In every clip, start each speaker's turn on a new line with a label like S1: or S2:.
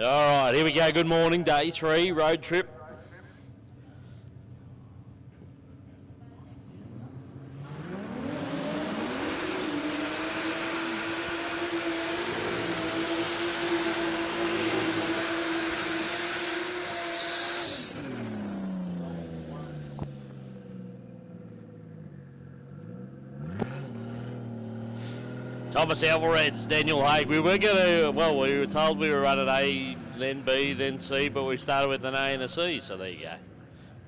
S1: All right, here we go. Good morning, day 3, road trip. Thomas Alvarez, Daniel Haig. We were going to, well, we were told we were running A, then B, then C, but we started with an A and a C, so there you go.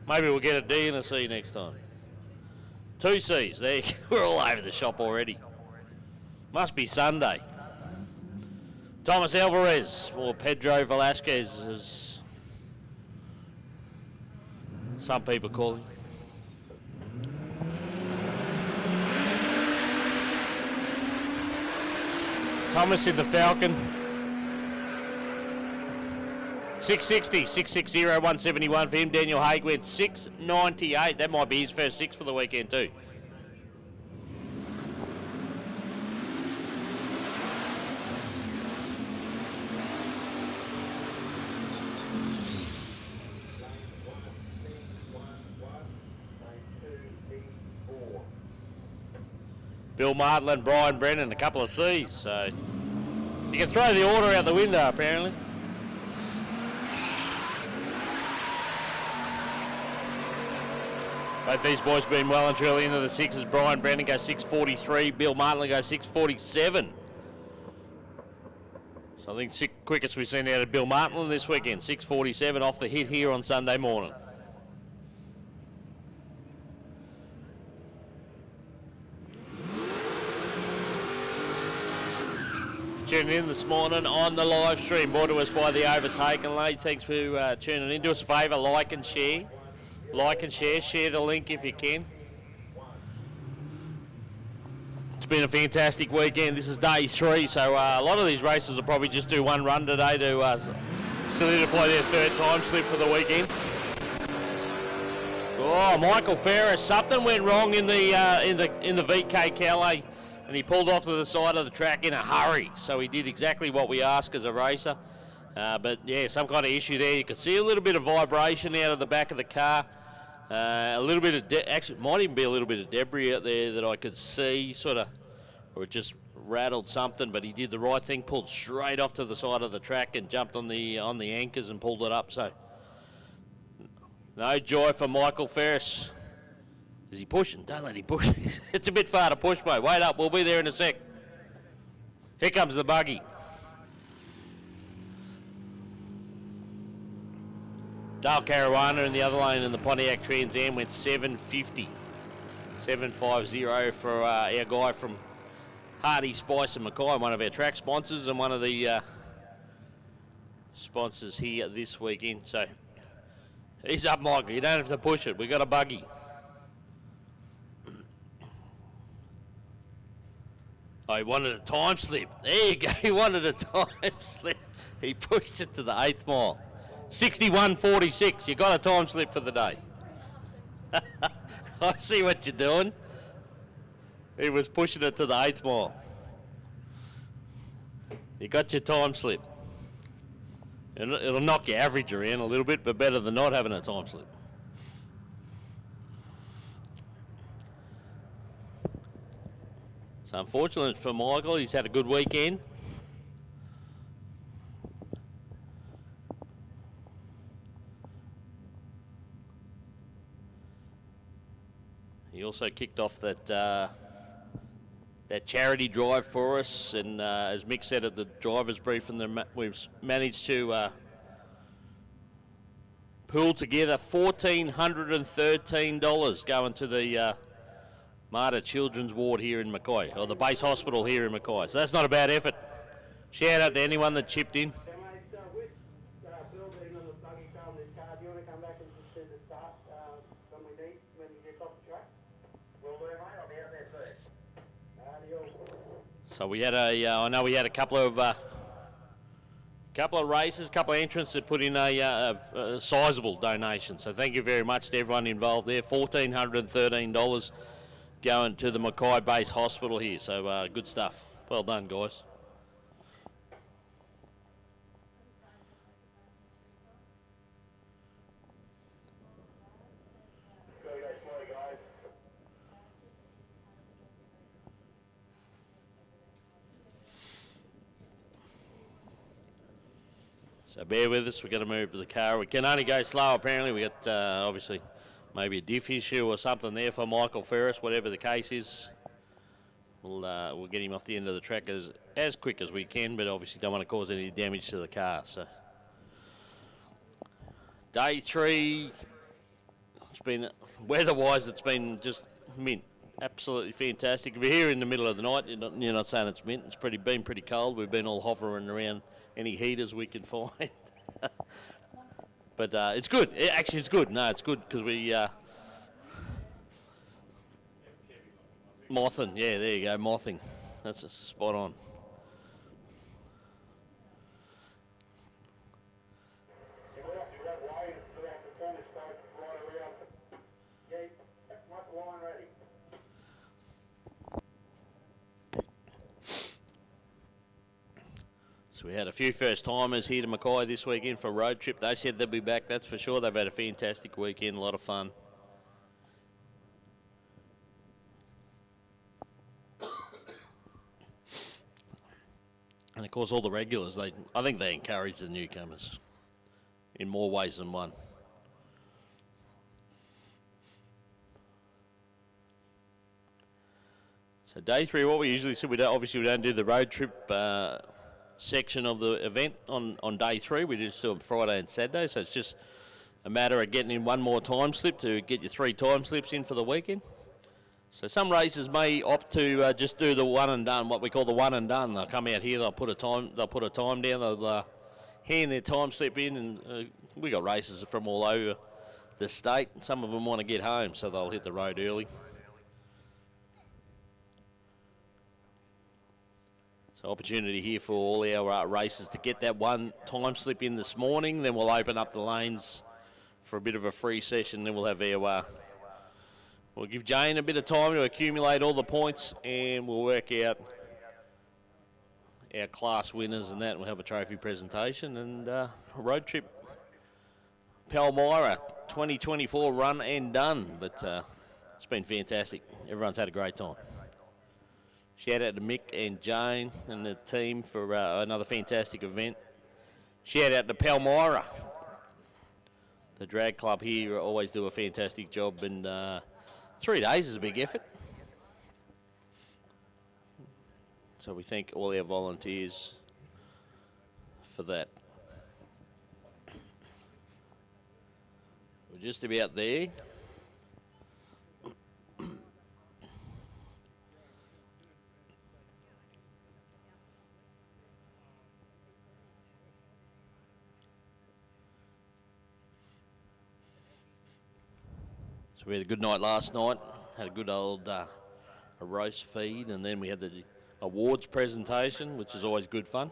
S1: Maybe we'll get a D and a C next time. 2 Cs, there you go. We're all over the shop already. Must be Sunday. Thomas Alvarez, or Pedro Velasquez, as some people call him. Thomas in the Falcon. 660, 660, 171 for him. Daniel Haig went 698. That might be his first 6 for the weekend too. Bill Martland, Brian Brennan, a couple of C's. So you can throw the order out the window, apparently. Both these boys been well and truly into the 6s. Brian Brennan goes 6:43. Bill Martland goes 6:47. So I think the quickest we've seen out of Bill Martland this weekend. 6:47 off the hit here on Sunday morning. Tuning in this morning on the live stream, brought to us by the Overtaken Late. Thanks for tuning in. Do us a favour, like and share. Like and share the link if you can. It's been a fantastic weekend. This is day 3, so a lot of these races will probably just do one run today to solidify their 3rd time slip for the weekend. Oh, Michael Ferris, something went wrong in the VK Calais. And he pulled off to the side of the track in a hurry. So he did exactly what we ask as a racer. But yeah, some kind of issue there. You could see a little bit of vibration out of the back of the car. A little bit of, actually it might even be a little bit of debris out there that I could see, sort of, or it just rattled something. But he did the right thing, pulled straight off to the side of the track and jumped on the anchors and pulled it up. So no joy for Michael Ferris. Is he pushing? Don't let him push. It's a bit far to push, mate. Wait up. We'll be there in a sec. Here comes the buggy. Dale Caruana in the other lane in the Pontiac Trans Am went 750. 750 for our guy from Hardy Spice and Mackay, one of our track sponsors and one of the sponsors here this weekend. So he's up, Michael. You don't have to push it. We got a buggy. Oh, he wanted a time slip. There you go. He wanted a time slip. He pushed it to the 8th mile. 61.46. You got a time slip for the day. I see what you're doing. He was pushing it to the 8th mile. You got your time slip. It'll knock your average around a little bit, but better than not having a time slip. So unfortunate for Michael, he's had a good weekend. He also kicked off that charity drive for us, and as Mick said at the driver's briefing, we've managed to pool together $1,413 going to the Marta Children's Ward here in Mackay, or the base hospital here in Mackay. So that's not a bad effort. Shout out to anyone that chipped in. So we had I know we had a couple of races, couple of entrants that put in a sizable donation. So thank you very much to everyone involved there. $1,413 going to the Mackay Base Hospital here. So good stuff. Well done, guys. So bear with us, we're going to move to the car. We can only go slow apparently. We got obviously maybe a diff issue or something there for Michael Ferris, whatever the case is. We'll get him off the end of the track as quick as we can, but obviously don't want to cause any damage to the car. So day 3, it's been weather-wise, it's been just mint. Absolutely fantastic. If you're here in the middle of the night, you're not saying it's mint. It's been pretty cold. We've been all hovering around any heaters we can find. But it's good. Actually, it's good. No, it's good because we... mothing. Yeah, there you go, mothing. That's a spot on. So we had a few first-timers here to Mackay this weekend for a road trip. They said they'll be back, that's for sure. They've had a fantastic weekend, a lot of fun. And, of course, all the regulars, I think they encourage the newcomers in more ways than one. So day 3, what we usually see, we don't do the road trip section of the event on day 3. We just do it Friday and Saturday, so it's just a matter of getting in one more time slip to get your 3 time slips in for the weekend. So some races may opt to just do the one and done, what we call the one and done. They'll come out here, they'll put a time down, they'll hand their time slip in, and we got races from all over the state. Some of them want to get home, so they'll hit the road early. So opportunity here for all our racers to get that one time slip in this morning. Then we'll open up the lanes for a bit of a free session. Then we'll have our, we'll give Jane a bit of time to accumulate all the points, and we'll work out our class winners and that. We'll have a trophy presentation and a road trip. Palmyra 2024 run and done, but it's been fantastic. Everyone's had a great time. Shout out to Mick and Jane and the team for another fantastic event. Shout out to Palmyra. The drag club here always do a fantastic job, and 3 days is a big effort. So we thank all our volunteers for that. We're just about there. So we had a good night last night, had a good old a roast feed, and then we had the awards presentation, which is always good fun.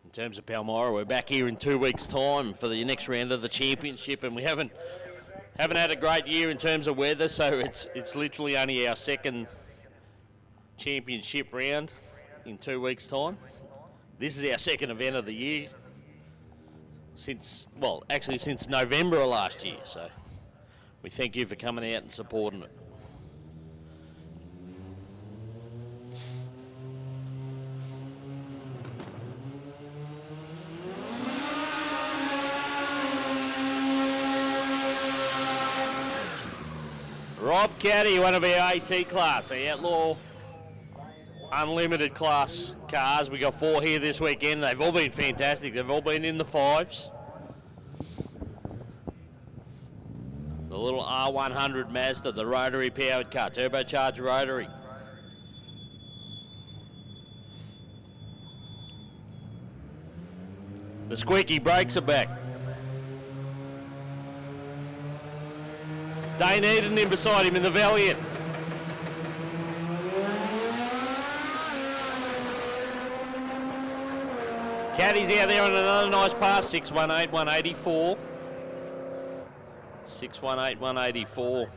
S1: In terms of Palmyra, we're back here in 2 weeks' time for the next round of the championship, and we haven't had a great year in terms of weather, so it's literally only our second championship round in 2 weeks' time. This is our second event of the year since November of last year, so we thank you for coming out and supporting it. Rob Caddy, one of our AT class, our Outlaw Unlimited class cars. We got 4 here this weekend. They've all been fantastic. They've all been in the 5s. The little R100 Mazda, the rotary powered car, turbocharged rotary. The squeaky brakes are back. Dane Eden in beside him in the Valiant. Caddy's out there on another nice pass, 618, 184. 618, 184.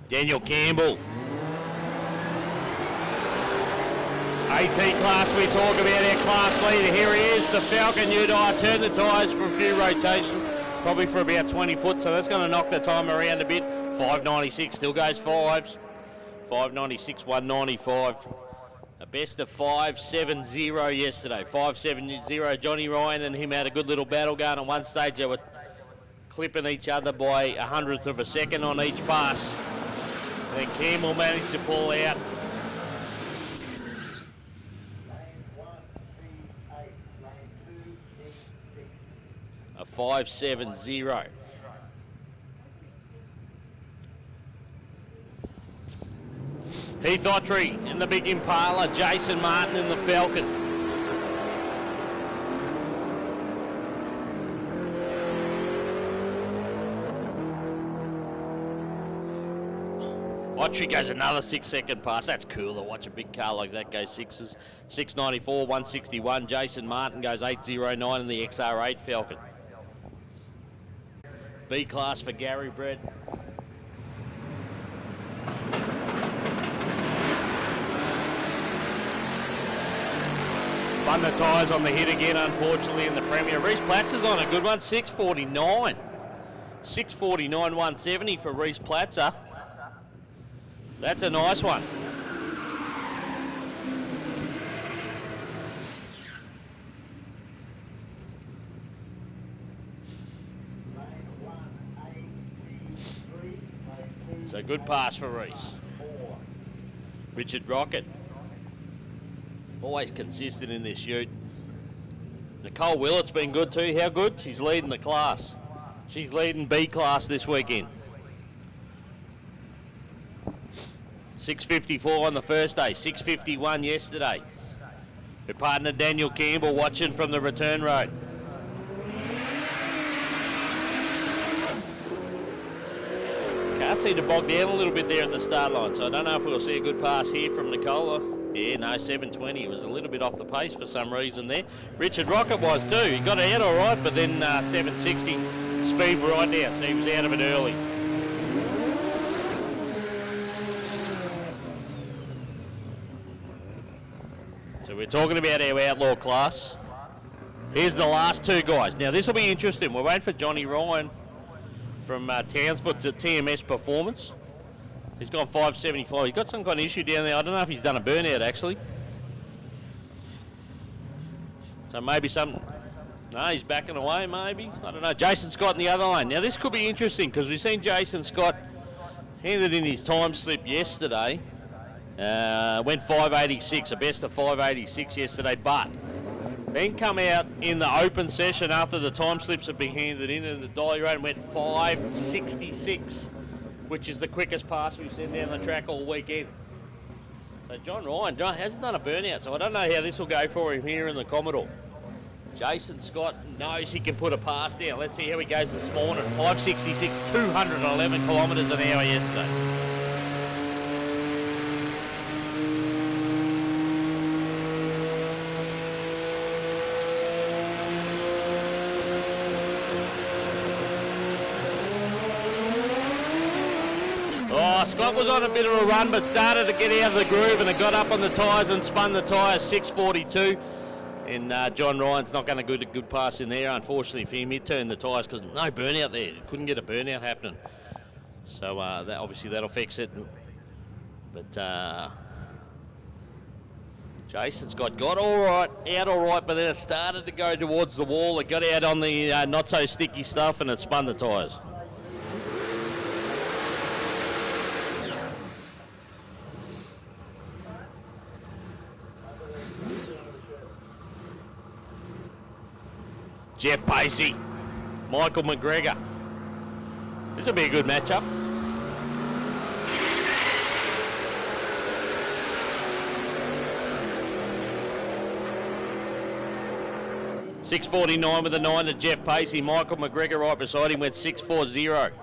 S1: Daniel Campbell. AT class, we talk about our class leader. Here he is, the Falcon new tyre. Turn the tyres for a few rotations, probably for about 20 foot, so that's going to knock the time around a bit. 596, still goes 5s. 596, 195. A best of 570 yesterday. 570. Johnny Ryan and him had a good little battle going. At one stage they were clipping each other by a 100th of a second on each pass. And then Campbell managed to pull out. A 570. Heath Autry in the big Impala, Jason Martin in the Falcon. Autry goes another 6-second pass. That's cool to watch a big car like that go 6s. 694, 161. Jason Martin goes 809 in the XR8 Falcon. B class for Gary Brett. Spun the tyres on the hit again, unfortunately, in the Premier. Reese Platzer's on a good one, 649. 649, 170 for Reese Platzer. That's a nice one. It's a good pass for Reese. Richard Rocket. Always consistent in this shoot. Nicole Willett's been good too. How good? She's leading the class. She's leading B class this weekend. 654 on the first day, 651 yesterday. Her partner Daniel Campbell watching from the return road. Car seemed to bog down a little bit there at the start line, so I don't know if we'll see a good pass here from Nicola. Yeah, no, 720. It was a little bit off the pace for some reason there. Richard Rocket was too. He got out all right, but then 760 speed right down, so he was out of it early. So we're talking about our outlaw class. Here's the last two guys. Now, this will be interesting. We're waiting for Johnny Ryan from Townsville to TMS Performance. He's gone 575. He's got some kind of issue down there. I don't know if he's done a burnout, actually. So maybe some... No, he's backing away, maybe. I don't know. Jason Scott in the other lane. Now, this could be interesting because we've seen Jason Scott handed in his time slip yesterday. Went 586, a best of 586 yesterday, but then come out in the open session after the time slips have been handed in and the dolly rate went 566, which is the quickest pass we've seen down the track all weekend. So John Ryan hasn't done a burnout, so I don't know how this will go for him here in the Commodore. Jason Scott knows he can put a pass down. Let's see how he goes this morning. 566, 211 kilometres an hour yesterday. Oh, Scott was on a bit of a run, but started to get out of the groove and it got up on the tyres and spun the tyres 642. And John Ryan's not going to get a good pass in there, unfortunately for him. He turned the tyres because no burnout there. Couldn't get a burnout happening. So that obviously that'll fix it. But Jason Scott got out all right, but then it started to go towards the wall. It got out on the not so sticky stuff and it spun the tyres. Jeff Pacey, Michael McGregor. This will be a good matchup. $6.49 with a 9 to Jeff Pacey. Michael McGregor right beside him went 6.40.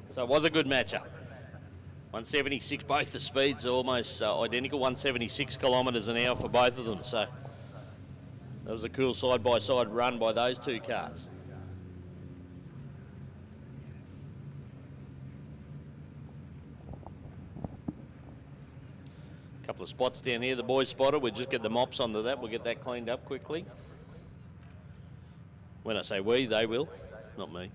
S1: So it was a good matchup. 176, both the speeds are almost identical. 176 kilometres an hour for both of them. So that was a cool side-by-side run by those two cars. A couple of spots down here the boys spotted. We'll just get the mops onto that. We'll get that cleaned up quickly. When I say we, they will, not me.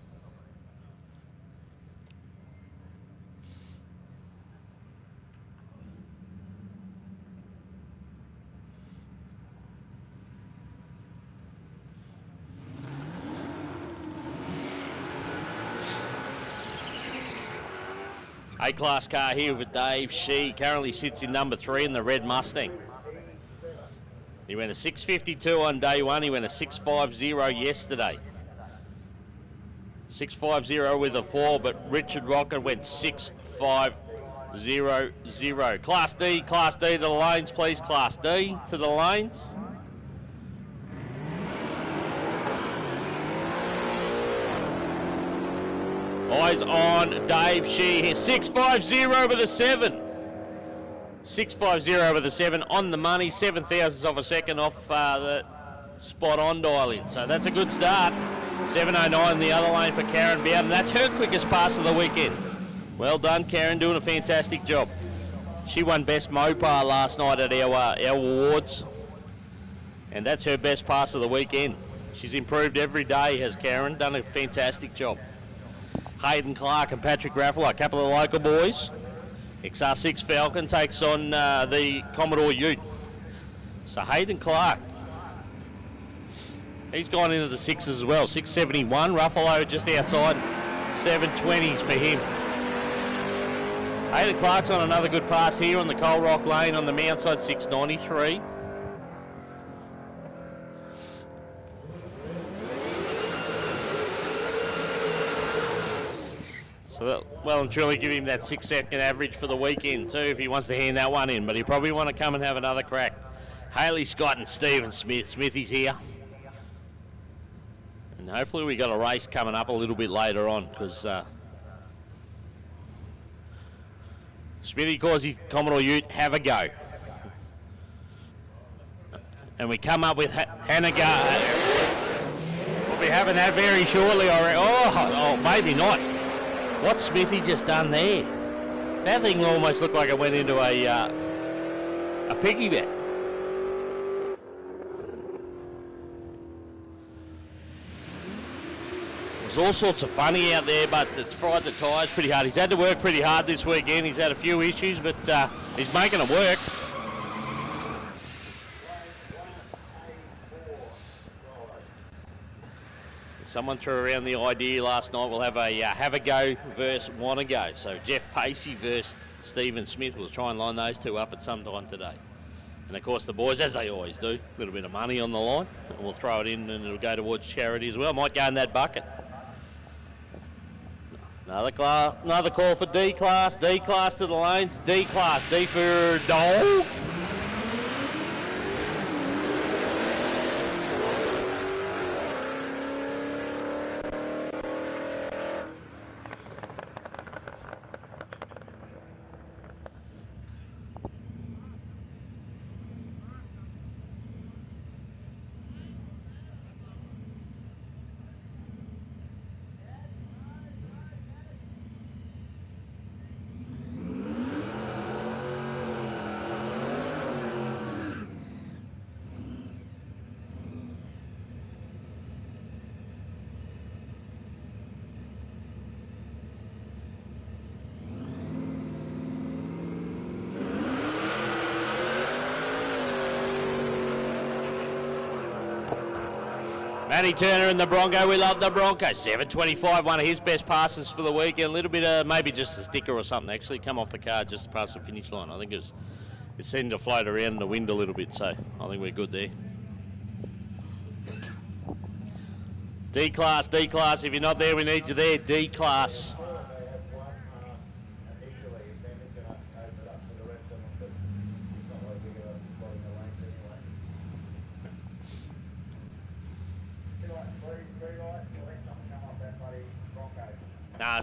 S1: A-class car here with Dave Shee. Currently sits in number 3 in the red Mustang. He went a 6.52 on day one. He went a 6.50 yesterday. 6.50 with a 4, but Richard Rocker went 6.500. Class D to the lanes, please. Class D to the lanes. Eyes on Dave Shee here. 6.50 with a 7. 6.50 with a 7 on the money. 0.07 of a second off the spot on dial in. So that's a good start. 7.09 in the other lane for Karen Bowden. That's her quickest pass of the weekend. Well done, Karen, doing a fantastic job. She won Best Mopar last night at our awards. And that's her best pass of the weekend. She's improved every day, has Karen. Done a fantastic job. Hayden Clark and Patrick Raffalo, a couple of local boys. XR6 Falcon takes on the Commodore Ute. So Hayden Clark, he's gone into the 6s as well. 6.71, Ruffalo just outside, 7.20s for him. Hayden Clark's on another good pass here on the Coal Rock lane on the Mount side, 6.93. So that well and truly give him that 6-second average for the weekend too if he wants to hand that one in, but he probably want to come and have another crack. Haley Scott and Stephen Smith. Smithy's here. And hopefully we got a race coming up a little bit later on because Smithy calls his Commodore Ute have a go. And we come up with Hanagar. We'll be having that very shortly. Oh, maybe not. What's Smithy just done there? That thing almost looked like it went into a piggyback. There's all sorts of funny out there, but it's fried the tyres pretty hard. He's had to work pretty hard this weekend. He's had a few issues, but he's making it work. Someone threw around the idea last night we'll have a go versus wanna go. So Jeff Pacey versus Stephen Smith. We'll try and line those two up at some time today. And of course the boys, as they always do, a little bit of money on the line. And we'll throw it in and it'll go towards charity as well. Might go in that bucket. Another call for D class. D class to the lanes. D class. D for dog. Matty Turner in the Bronco, we love the Bronco. 7.25, one of his best passes for the weekend. A little bit of, maybe just a sticker or something, actually. Come off the car just past the finish line. I think it seemed to float around in the wind a little bit, so I think we're good there. D-class, D-class. If you're not there, we need you there. D-class. Nah.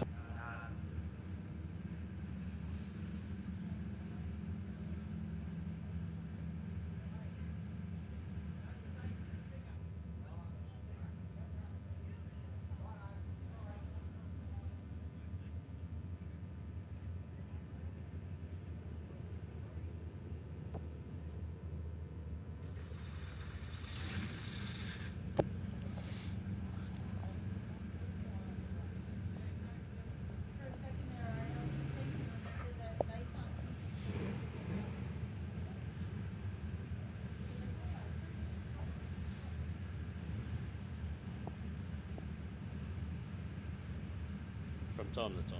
S1: Time to time.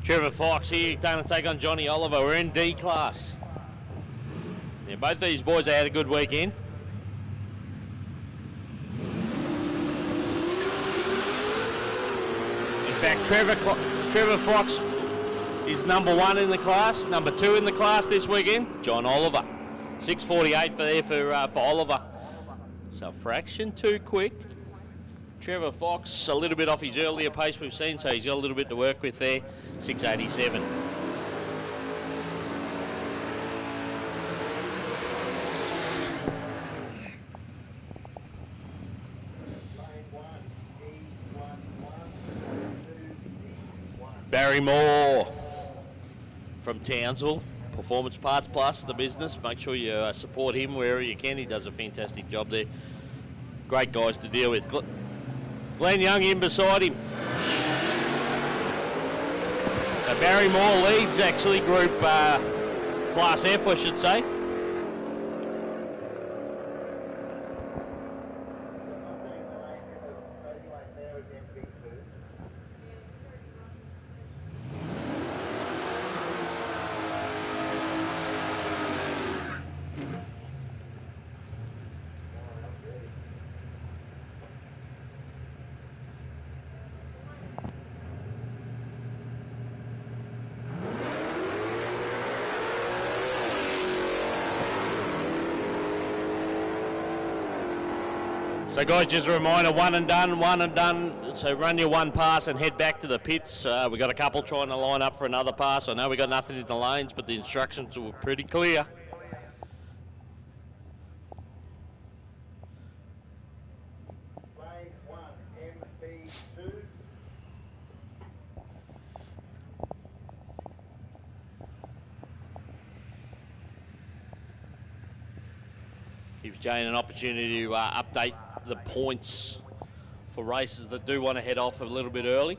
S1: Trevor Fox here, going to take on Johnny Oliver. We're in D class. Yeah, both these boys had a good weekend. Trevor Fox is number 1 in the class, number 2 in the class this weekend. John Oliver, 6.48 for Oliver. So a fraction too quick. Trevor Fox a little bit off his earlier pace we've seen, so he's got a little bit to work with there. 6.87. Barry Moore from Townsville, Performance Parts Plus, the business. Make sure you support him wherever you can. He does a fantastic job there. Great guys to deal with. Glenn Young in beside him. So Barry Moore leads actually Group Class F, I should say. So guys, just a reminder, one and done. So run your one pass and head back to the pits. We've got a couple trying to line up for another pass. I know we got nothing in the lanes, but the instructions were pretty clear. Lane 1, Gives Jane an opportunity to update the points for races that do want to head off a little bit early.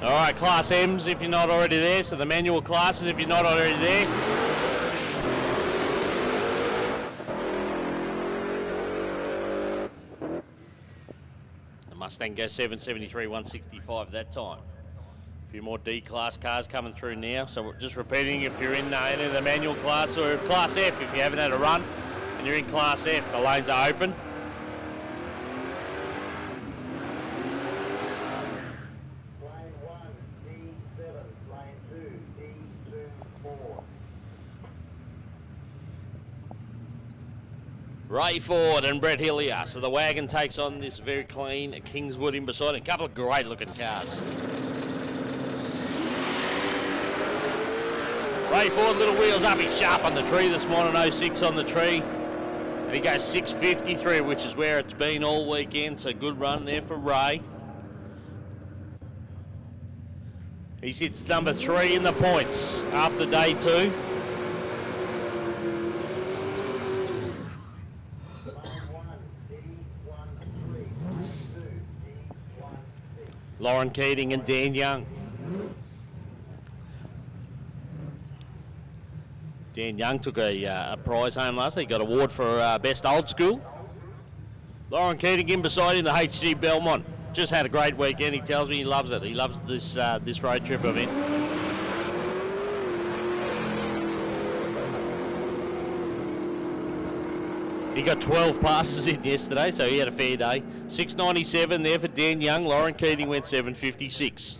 S1: All right, Class M's if you're not already there, so the manual classes if you're not already there. The Mustang goes 773, 165 that time. A few more D-class cars coming through now, so we're just repeating, if you're in any of the manual class or Class F, if you haven't had a run and you're in Class F, the lanes are open. Ray Ford and Brett Hillier. So the wagon takes on this very clean Kingswood in beside it. A couple of great looking cars. Ray Ford, little wheels up. He's sharp on the tree this morning, 06 on the tree. And he goes 653, which is where it's been all weekend. So good run there for Ray. He sits number 3 in the points after day 2. Lauren Keating and Dan Young. Dan Young took a prize home last night. He got an award for Best Old School. Lauren Keating in beside him, the HG Belmont. Just had a great weekend. He tells me he loves it. He loves this road trip event. He got 12 passes in yesterday, so he had a fair day. 697 there for Dan Young. Lauren Keating went 756.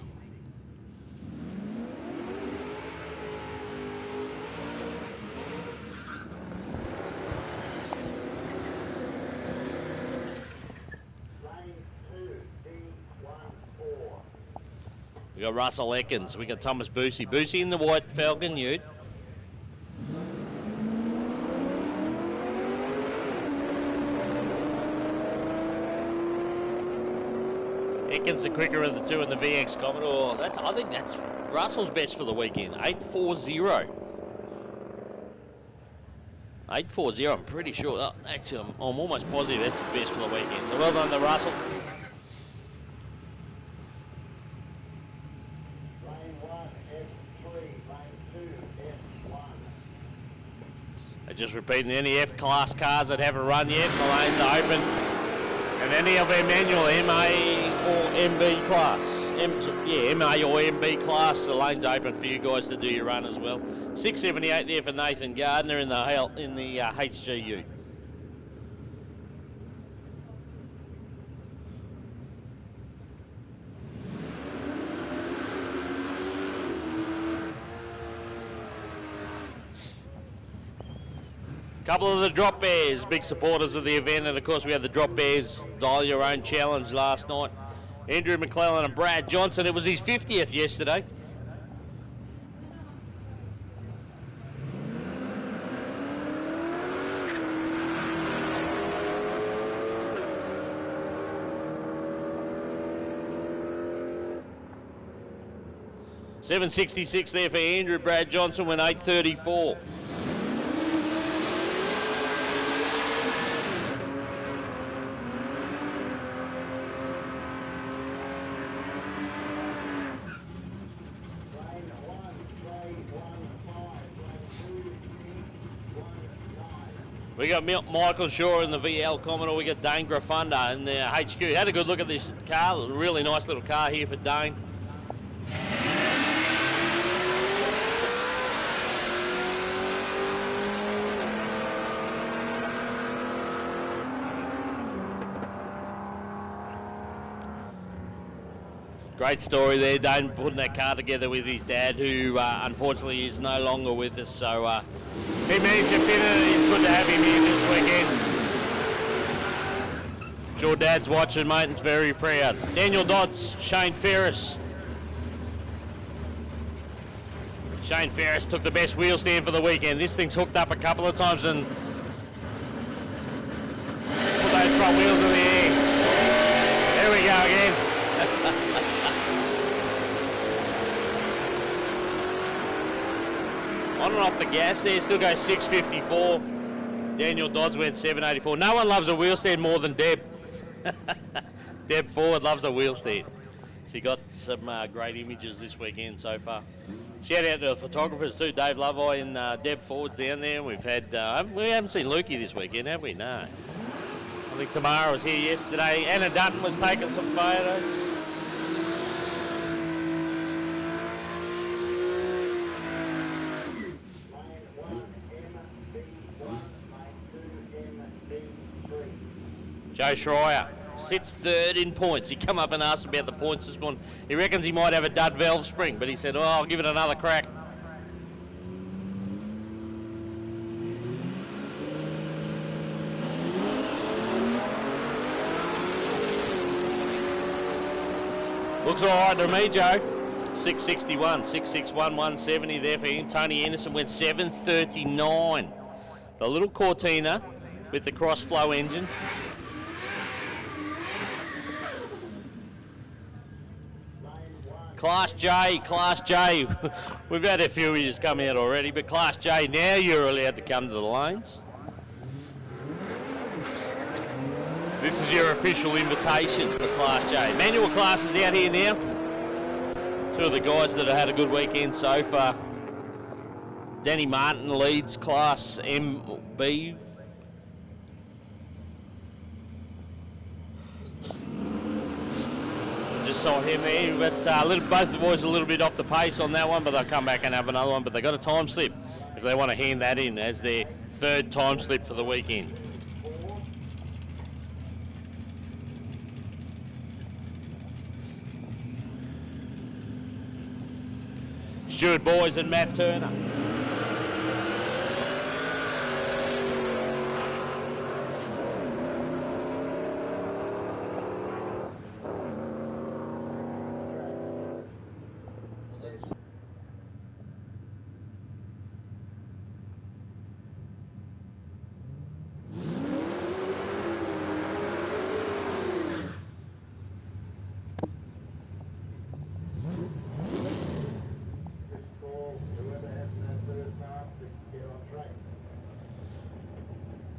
S1: We got Russell Ekins. We got Thomas Boosie. Boosie in the white Falcon Ute. Ekins the quicker of the two in the VX Commodore. I think that's Russell's best for the weekend. 840. 840, I'm pretty sure. Actually, I'm almost positive that's his best for the weekend. So well done to Russell. Just repeating, any F-class cars that haven't run yet, the lanes are open. And any of their manual MA or MB class. MA or MB class, the lane's open for you guys to do your run as well. 678 there for Nathan Gardner in the HG Ute. Couple of the Drop Bears, big supporters of the event, and of course we had the Drop Bears Dial Your Own Challenge last night. Andrew McClellan and Brad Johnson, it was his 50th yesterday. $766 there for Andrew. Brad Johnson went 834. We got Michael Shaw in the VL Commodore. We got Dane Grafunda in the HQ. Had a good look at this car. A really nice little car here for Dane. Great story there, Dane, putting that car together with his dad, who unfortunately is no longer with us. So he managed to fit it. It's good to have him here this weekend. Your dad's watching, mate, and very proud. Daniel Dodds, Shane Ferris. Shane Ferris took the best wheel stand for the weekend. This thing's hooked up a couple of times and put those front wheels in the air. There we go again. On and off the gas there, still goes 654. Daniel Dodds went 784. No one loves a wheel stand more than Deb. Deb Ford loves a wheel stand. She got some great images this weekend so far. Shout out to the photographers too, Dave Loveye and Deb Ford down there. We've had, we haven't seen Lukey this weekend, have we? No. I think Tamara was here yesterday. Anna Dutton was taking some photos. Joe Schreier sits third in points. He come up and asked about the points this morning. He reckons he might have a dud valve spring, but he said, oh, I'll give it another crack. Looks all right to me, Joe. 661, 661, 170 there for him. Tony Anderson went 739. The little Cortina with the cross-flow engine. Class J. We've had a few of you come out already, but Class J, now you're allowed to come to the lanes. This is your official invitation for Class J. Manual classes out here now. Two of the guys that have had a good weekend so far. Danny Martin leads Class MB. Just saw him there, but both the boys a little bit off the pace on that one, but they'll come back and have another one. But they got a time slip if they want to hand that in as their third time slip for the weekend. Stuart Boys and Matt Turner.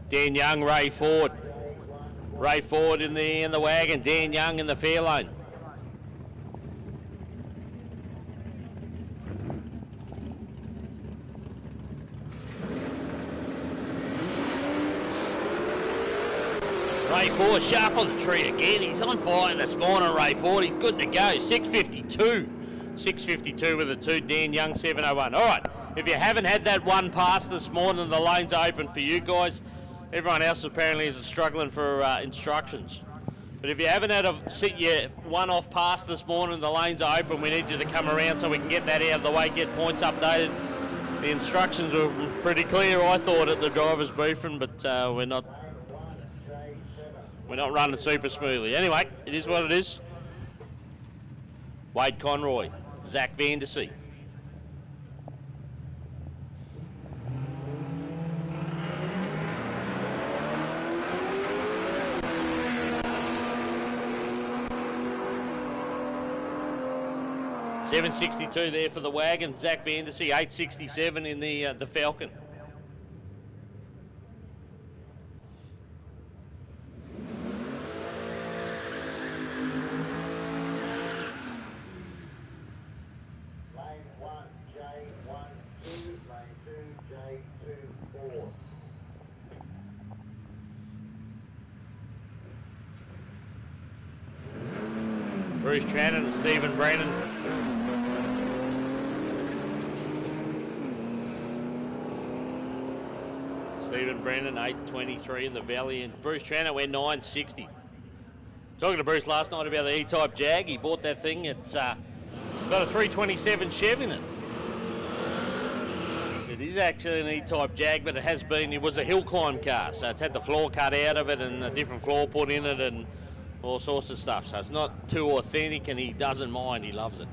S1: Dan Young, Ray Ford. Ray Ford in the wagon, Dan Young in the fair lane. Ray Ford sharp on the tree again. He's on fire this morning, Ray Ford. He's good to go. 652. 652 with a 2. Dan Young, 701. All right, if you haven't had that one pass this morning, the lanes are open for you guys. Everyone else apparently is struggling for instructions. But if you haven't had your one-off pass this morning, the lanes are open. We need you to come around so we can get that out of the way, get points updated. The instructions were pretty clear, I thought, at the driver's briefing, but we're not running super smoothly. Anyway, it is what it is. Wade Conroy, Zach Vandersea. $762 there for the wagon. Zach Vandersea, $867 in the Falcon.
S2: Lane 1, J12, lane 2, J24.
S1: Bruce Trannon and Stephen Brennan. Stephen Brennan, 823 in the Valley, and Bruce Trannon went 960. Talking to Bruce last night about the E-Type Jag. He bought that thing. It's got a 327 Chev in it. He said, it is actually an E-Type Jag, but it was a hill climb car. So it's had the floor cut out of it and a different floor put in it and all sorts of stuff. So it's not too authentic, and he doesn't mind. He loves it.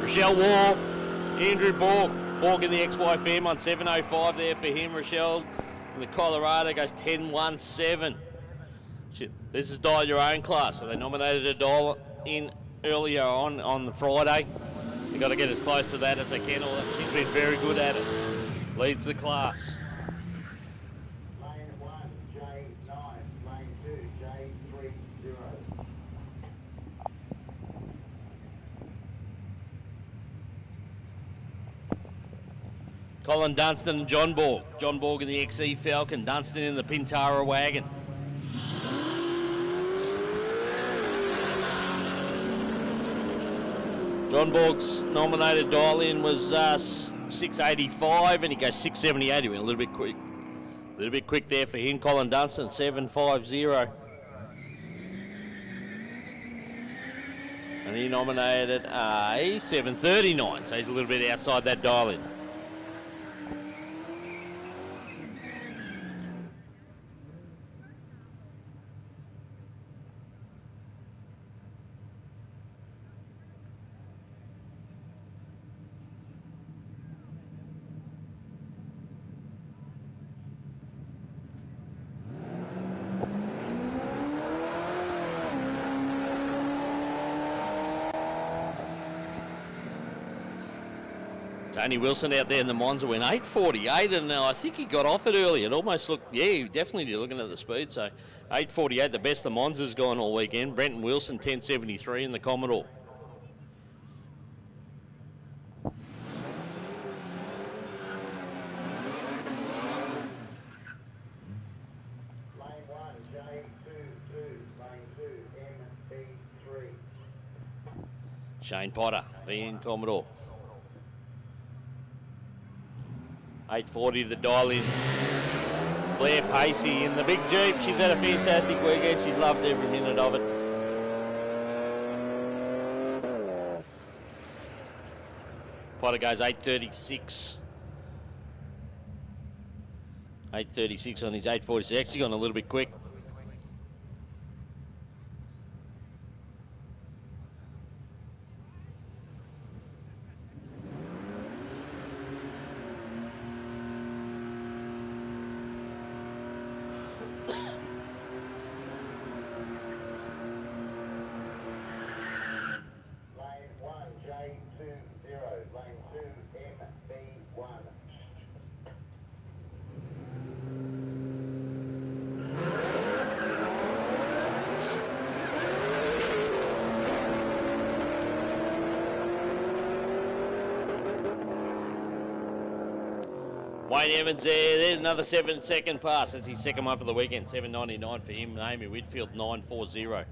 S1: Rochelle Wall, Andrew Borg in the XY on 7.05 there for him. Rochelle in the Colorado goes 10.17. This is dial your own class, so they nominated a dial in earlier on the Friday. You've got to get as close to that as they can. She's been very good at it. Leads the class.
S2: Lane 1, J9, lane 2, J30.
S1: Colin Dunstan and John Borg. John Borg in the XE Falcon, Dunstan in the Pintara wagon. John Borg's nominated dial in was 685, and he goes 678. He went a little bit quick there for him. Colin Dunstan 750, and he nominated a 739. So he's a little bit outside that dial in. Tony Wilson out there in the Monza went 8.48, and I think he got off it early. It almost looked, yeah, definitely looking at the speed. So 8.48, the best the Monza's gone all weekend. Brenton Wilson 10.73 in the Commodore.
S2: Lane 1, J22, lane 2, MB3.
S1: Shane Potter, VN Commodore. 8.40 the dial in. Blair Pacey in the big Jeep. She's had a fantastic weekend. She's loved every minute of it. Potter goes 8.36. 8.36 on his 8.40. She's actually gone a little bit quick. Wayne Evans there. There's another 7-second pass. That's his second one for the weekend. 7.99 for him. Amy Whitfield 9.40.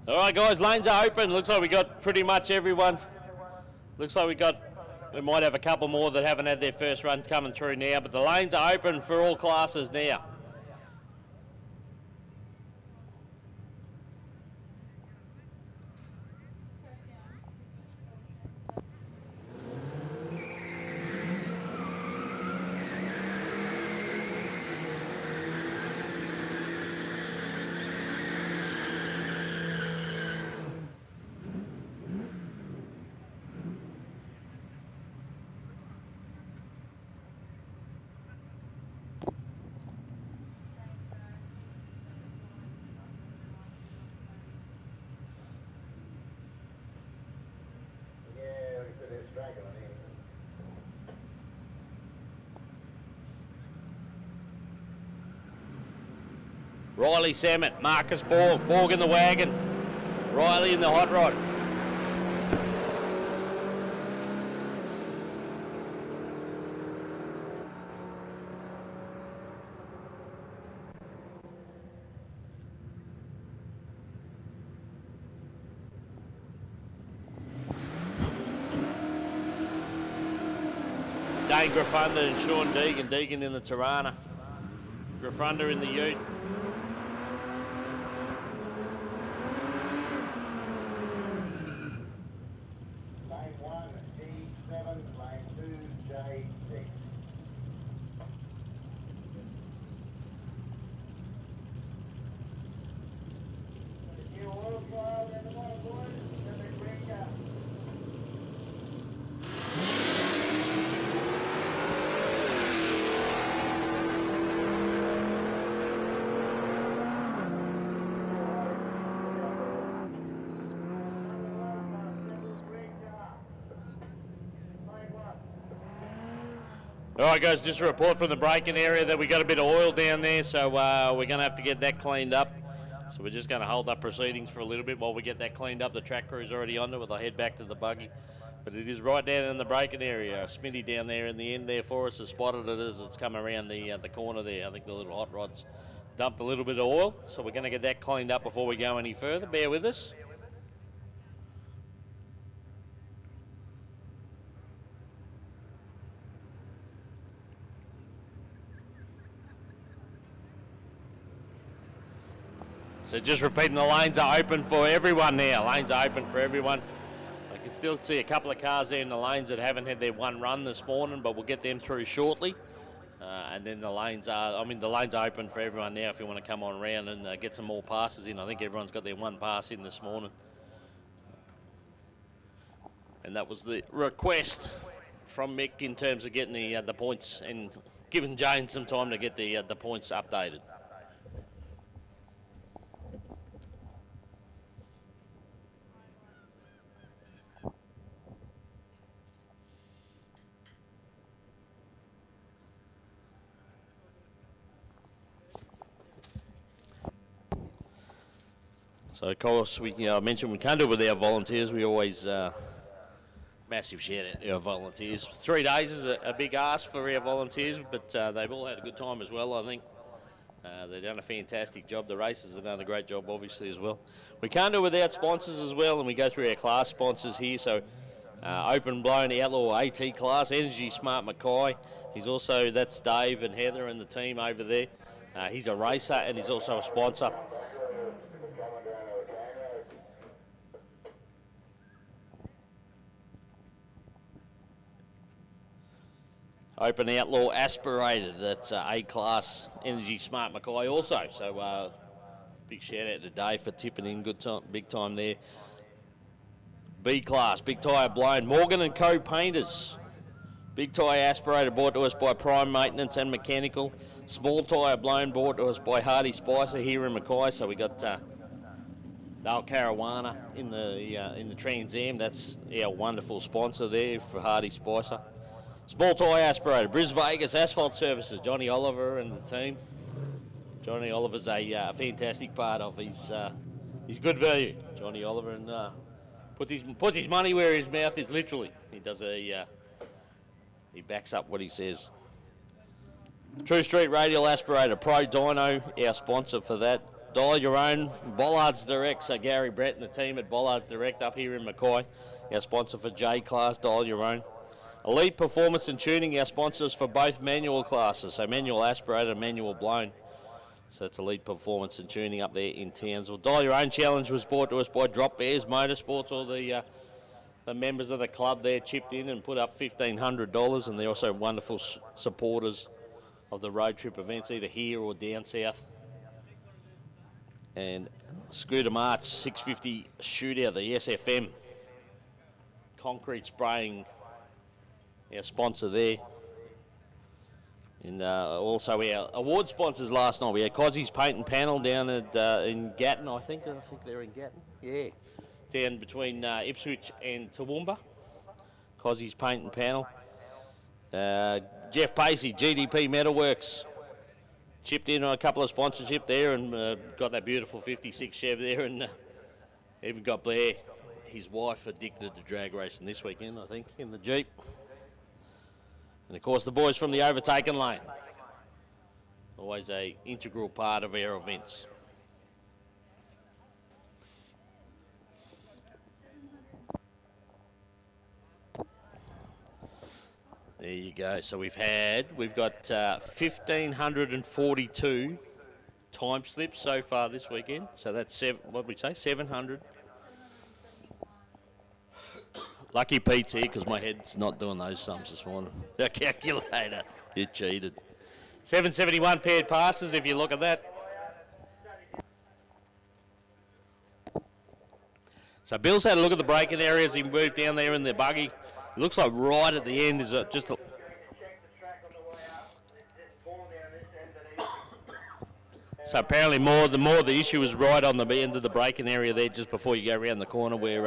S1: All right, guys, lanes are open. Looks like we got pretty much everyone. Looks like we might have a couple more that haven't had their first run coming through now, but the lanes are open for all classes now. Riley Samet, Marcus Borg in the wagon, Riley in the hot rod. Dane Grafunda and Sean Deegan in the Tirana. Grafunda in the ute.
S2: Lane 1, E7, lane 2, J6. The new oil trial in the bottom, boys, and the green car.
S1: All right, guys, just a report from the braking area that we got a bit of oil down there, so we're going to have to get that cleaned up. So we're just going to hold up proceedings for a little bit while we get that cleaned up. The track crew's already onto it. They'll head back to the buggy. But it is right down in the braking area. Smitty down there in the end there for us has spotted it as it's come around the corner there. I think the little hot rod's dumped a little bit of oil, so we're going to get that cleaned up before we go any further. Bear with us. So just repeating, the lanes are open for everyone now. Lanes are open for everyone. I can still see a couple of cars there in the lanes that haven't had their one run this morning, but we'll get them through shortly. And then the lanes are open for everyone now if you want to come on around and get some more passes in. I think everyone's got their one pass in this morning. And that was the request from Mick in terms of getting the points and giving Jane some time to get the points updated. So, of course, I mentioned we can't do it with our volunteers. We always, massive shout out to our volunteers. 3 days is a big ask for our volunteers, but they've all had a good time as well, I think. They've done a fantastic job. The racers have done a great job, obviously, as well. We can't do it without sponsors as well, and we go through our class sponsors here. So, Open Blown Outlaw AT class, Energy Smart Mackay. That's Dave and Heather and the team over there. He's a racer and he's also a sponsor. Open Outlaw Aspirated, that's A-Class Energy Smart Mackay also. So big shout out to Dave for tipping in big time there. B-Class, Big Tyre Blown, Morgan & Co. Painters. Big Tyre Aspirated brought to us by Prime Maintenance and Mechanical. Small Tyre Blown brought to us by Hardy Spicer here in Mackay. So we got Dale Caruana in the Trans Am. That's our wonderful sponsor there for Hardy Spicer. Small Tyre Aspirator, Bris Vegas Asphalt Services, Johnny Oliver and the team. Johnny Oliver's a fantastic part of his good value, Johnny Oliver, and puts his money where his mouth is, literally. He does he backs up what he says. True Street Radial Aspirator, Pro Dyno, our sponsor for that. Dial Your Own, Bollards Direct, so Gary Brett and the team at Bollards Direct up here in Mackay, our sponsor for J-Class, Dial Your Own. Elite Performance and Tuning, our sponsors for both manual classes, so manual aspirated and manual blown. So that's Elite Performance and Tuning up there in Townsville. Dial Your Own Challenge was brought to us by Drop Bears Motorsports. All the members of the club there chipped in and put up $1,500, and they're also wonderful supporters of the road trip events, either here or down south. And Scooter March 650 shootout, the SFM concrete spraying, our sponsor there. And also our award sponsors last night. We had Cozzie's Paint and Panel down in Gatton, I think they're in Gatton. Yeah. Down between Ipswich and Toowoomba. Cozzie's Paint and Panel. Jeff Pacey, GDP Metalworks. chipped in on a couple of sponsorship there and got that beautiful 56 Chev there, and even got Blair, his wife, addicted to drag racing this weekend, I think, in the Jeep. And of course the boys from the overtaken lane. Always a integral part of our events. There you go. So we've got 1,542 time slips so far this weekend. So that's what did we say, 700. Lucky Pete's here because my head's not doing those sums this morning. The calculator, you cheated. 771 paired passes if you look at that. So Bill's had a look at the braking area as he moved down there in the buggy. It looks like right at the end is just a... So apparently the issue is right on the end of the braking area there just before you go around the corner where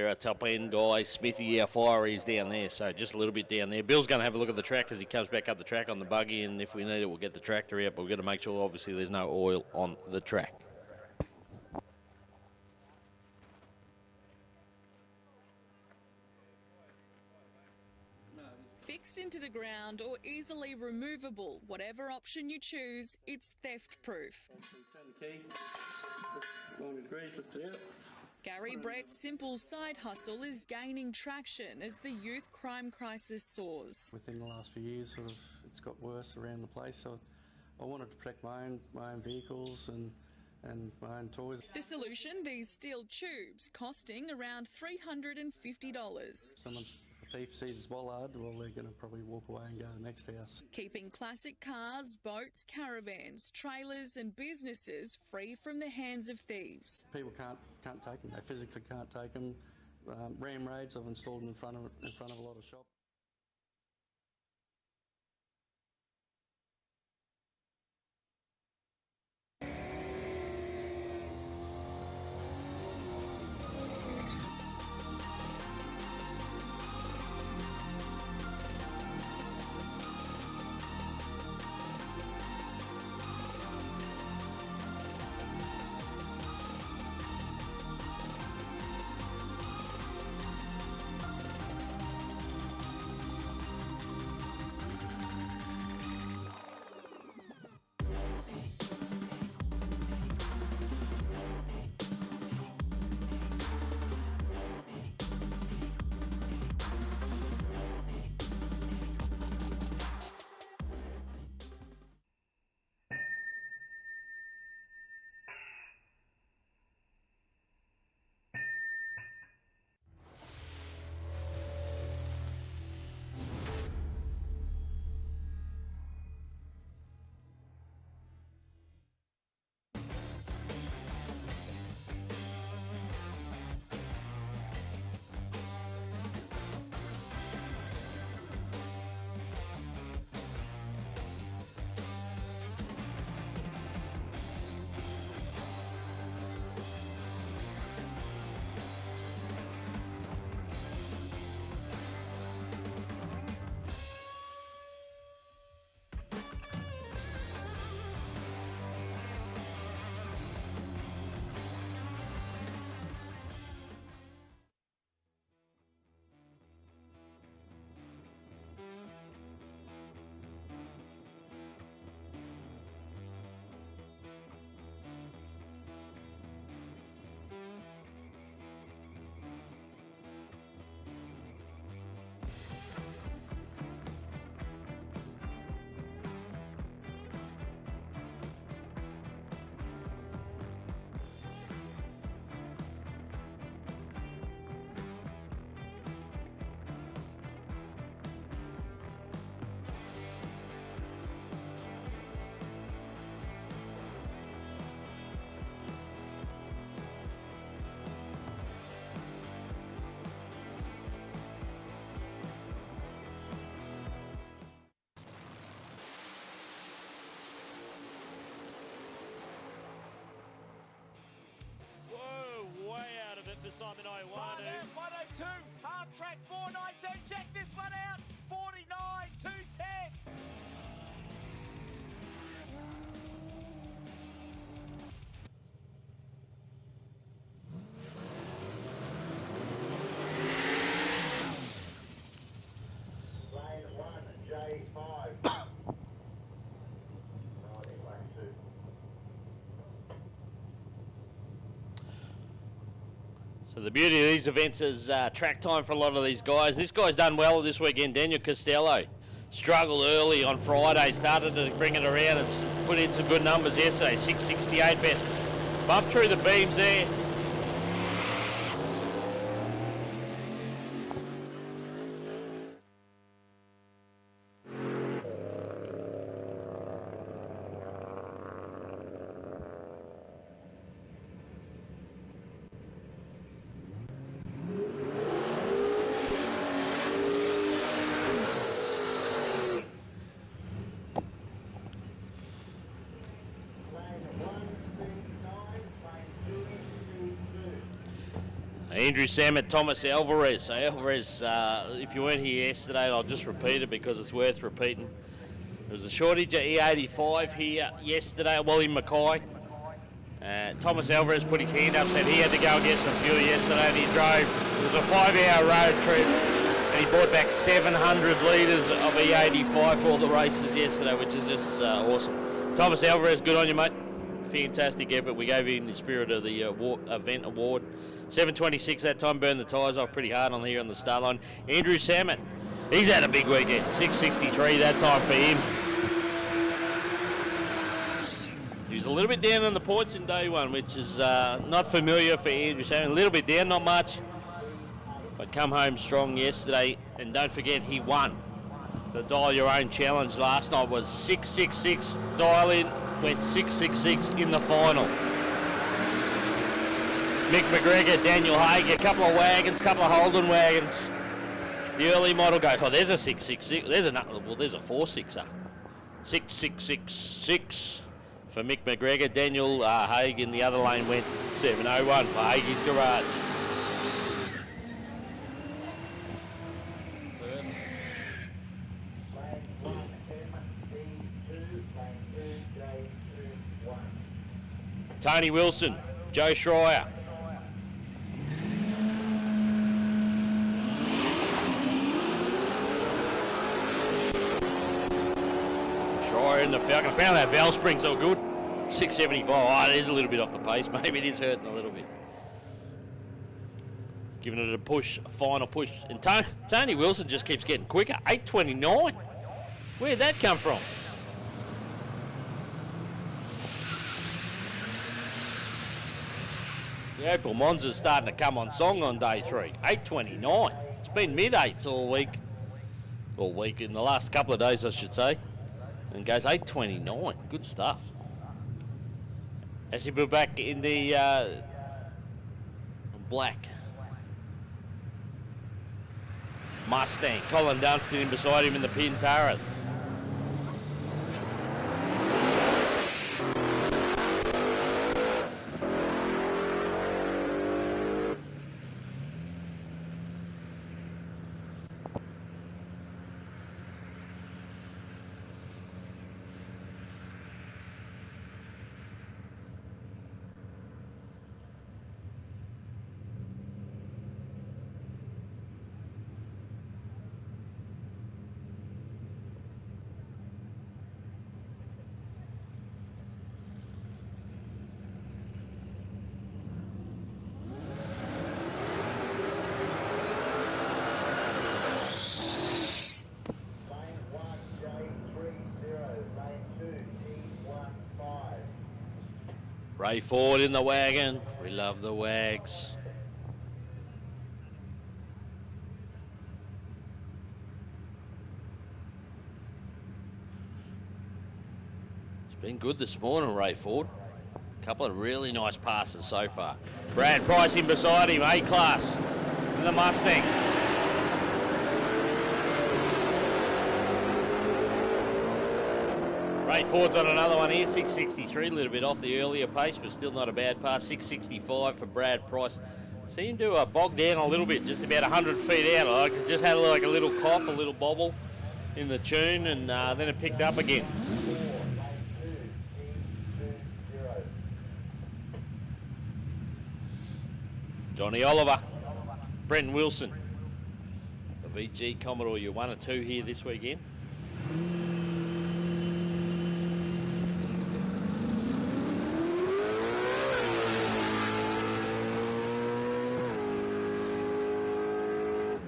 S1: our top end guy, Smithy, our fire, is down there. So just a little bit down there. Bill's going to have a look at the track as he comes back up the track on the buggy, and if we need it, we'll get the tractor out, but we've got to make sure, obviously, there's no oil on the track.
S3: Fixed into the ground or easily removable, whatever option you choose, it's theft-proof.
S4: Turn the key, 1 degrees, lift it out.
S3: Gary Brett's simple side hustle is gaining traction as the youth crime crisis soars.
S4: Within the last few years, it's got worse around the place, so I wanted to protect my own vehicles and my own toys.
S3: The solution, these steel tubes, costing around $350.
S4: If a thief sees his bollard, well, they're going to probably walk away and go to the next house.
S3: Keeping classic cars, boats, caravans, trailers and businesses free from the hands of thieves.
S4: People can't take them. They physically can't take them. Ram raids I've installed in front of a lot of shops.
S5: For Simon Iwanu.
S2: 102, half track 419. Check this one out. 49.
S5: 210.
S2: Lane 1, J5.
S1: So the beauty of these events is track time for a lot of these guys. This guy's done well this weekend. Daniel Costello struggled early on Friday, started to bring it around and put in some good numbers yesterday. 668 best. Bumped through the beams there. Andrew Samet, Thomas Alvarez. So Alvarez, if you weren't here yesterday, I'll just repeat it because it's worth repeating. There was a shortage of E85 here yesterday, well in Mackay. Thomas Alvarez put his hand up, said he had to go and get some fuel yesterday, and he drove. It was a 5-hour road trip, and he brought back 700 litres of E85 for all the races yesterday, which is just awesome. Thomas Alvarez, good on you, mate. Fantastic effort. We gave him the Spirit of the Event Award. 7:26 that time, burned the tyres off pretty hard on here on the start line. Andrew Samet, he's had a big weekend. 6:63 that time for him. He was a little bit down on the points in day one, which is not familiar for Andrew Samet. A little bit down, not much. But come home strong yesterday. And don't forget, he won the Dial Your Own Challenge last night. Was 666. Dial in, went 666 in the final. Mick McGregor, Daniel Haig, a couple of wagons, couple of Holden wagons. The early model goes, oh, there's a 666. There's a 4-6er. 6666 for Mick McGregor. Daniel Haig in the other lane went 701 for Haig's Garage. Tony Wilson, Joe Schreier. Schreier in the Falcon. Apparently that valve spring's all good. 675. Oh, it is a little bit off the pace. Maybe it is hurting a little bit. Giving it a push, a final push. And Tony Wilson just keeps getting quicker. 829. Where'd that come from? The Opel Monza's starting to come on song on day 3. 829. It's been mid-8s all week. All week, in the last couple of days, I should say. And goes 829. Good stuff. As he put back in the black Mustang. Colin Dunstan in beside him in the Pintara. Ray Ford in the wagon. We love the wags. It's been good this morning, Ray Ford. A couple of really nice passes so far. Brad Price in beside him, A-Class in the Mustang. Ray Ford's on another one here, 663, a little bit off the earlier pace, but still not a bad pass. 665 for Brad Price. Seemed to bog down a little bit, just about 100 feet out. I just had like a little cough, a little bobble. in the tune, and then it picked up again. Johnny Oliver, Brenton Wilson, the VG Commodore. You're 1 or 2 here this weekend.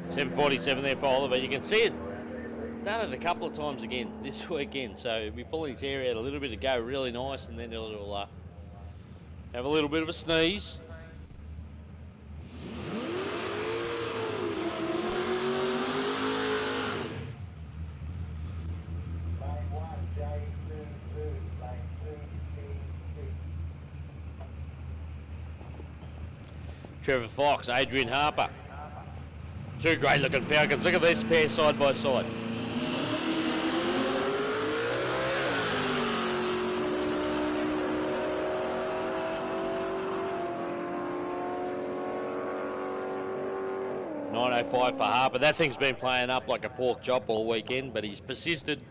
S1: .747 there for Oliver. You can see it started a couple of times again this weekend, so he'll be pulling his hair out a little bit to go really nice, and then he'll have a little bit of a sneeze. Trevor Fox, Adrian Harper. 2 great looking Falcons. Look at this pair side by side. .905 for Harper. That thing's been playing up like a pork chop all weekend, but he's persisted.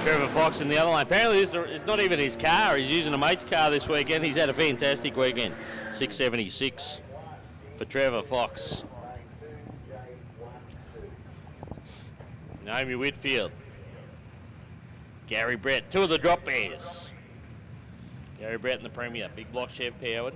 S1: Trevor Fox in the other lane. Apparently it's not even his car. He's using a mate's car this weekend. He's had a fantastic weekend. 676 for Trevor Fox. Naomi Whitfield. Gary Brett. 2 of the drop bears. Gary Brett in the Premier. Big block Chev powered.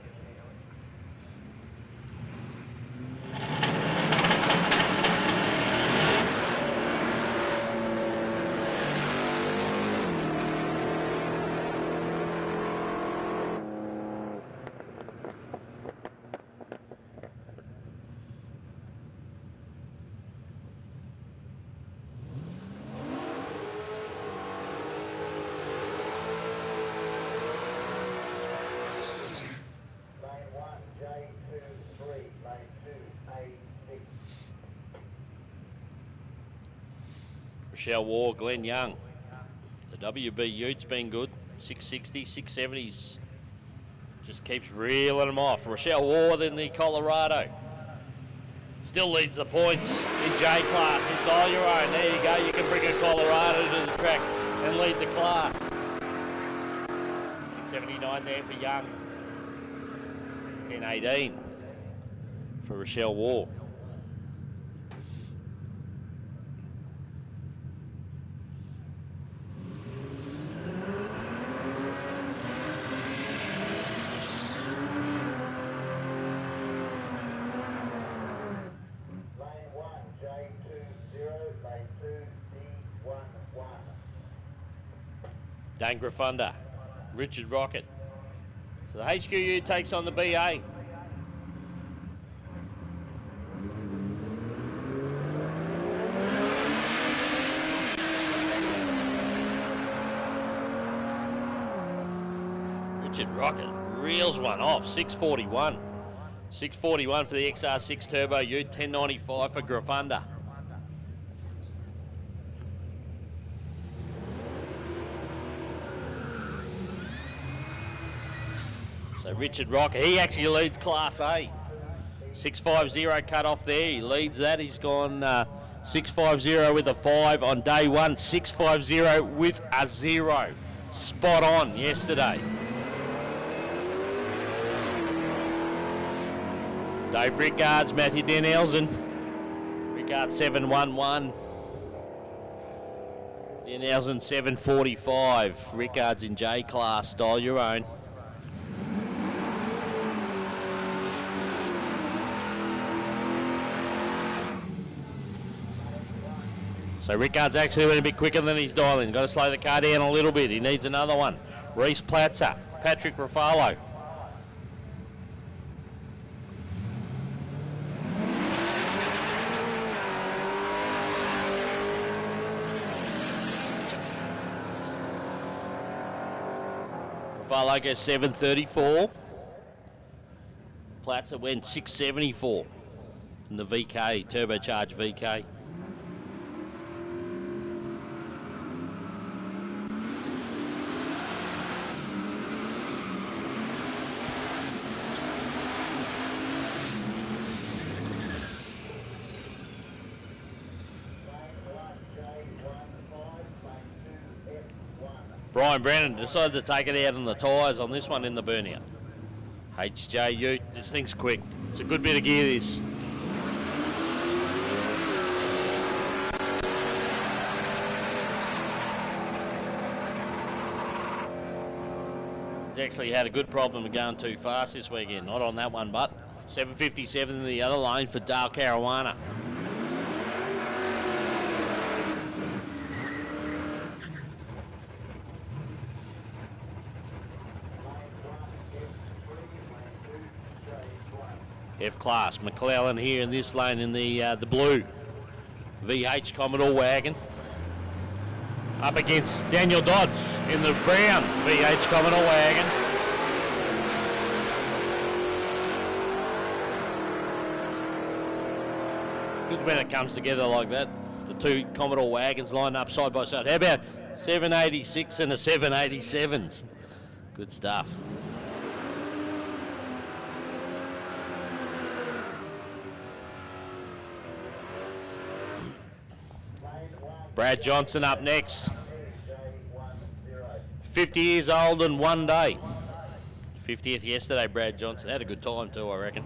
S1: Michelle War, Glenn Young. The WB Utes been good. 660, 670s. Just keeps reeling them off. Rochelle Ward in the Colorado. Still leads the points in J class. It's all your own. There you go. You can bring a Colorado to the track and lead the class. 679 there for Young. 1018 for Rochelle Ward. Dan Grafunda, Richard Rocket. So the HQU takes on the BA. Richard Rocket reels one off, 641. 641 for the XR6 Turbo Ute, 1095 for Grafunda. So Richard Rocket, he actually leads Class A. 650 cut off there, he leads that. He's gone 650 with a 5 on day 1, 650 with a 0. Spot on yesterday. Dave Rickards, Matthew Denelsen. Rickards 711. Denelsen 745. Rickards in J class, style your own. So Rickards actually went a bit quicker than he's dialing. Got to slow the car down a little bit. He needs another one. Reese Platzer, Patrick Ruffalo. Ruffalo goes 734. Platzer went 674 in the VK, turbocharged VK. Brian Brennan decided to take it out on the tyres on this one in the burnout. HJ Ute, this thing's quick. It's a good bit of gear, this. He's actually had a good problem of going too fast this weekend. Not on that one, but 7:57 in the other lane for Dale Caruana. F-Class, McClellan here in this lane in the blue VH Commodore wagon. Up against Daniel Dodds in the brown VH Commodore wagon. Good when it comes together like that. The two Commodore wagons lined up side by side. How about 786 and a 787s? Good stuff. Brad Johnson up next. 50 years old and 1 day. 50th yesterday, Brad Johnson. Had a good time too, I reckon.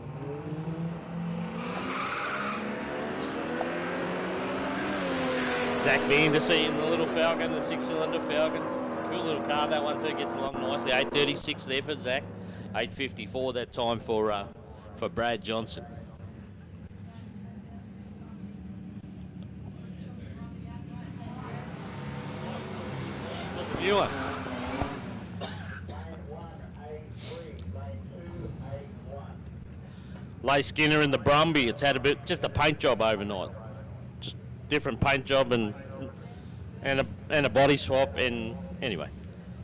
S1: Zach Vandersea in the little Falcon, the 6-cylinder Falcon. Cool little car, that one too, gets along nicely. 8:36 there for Zach. 8:54 that time for Brad Johnson. New one. Leigh Skinner in the Brumby. It's had just a paint job overnight. Just different paint job and a body swap. And anyway,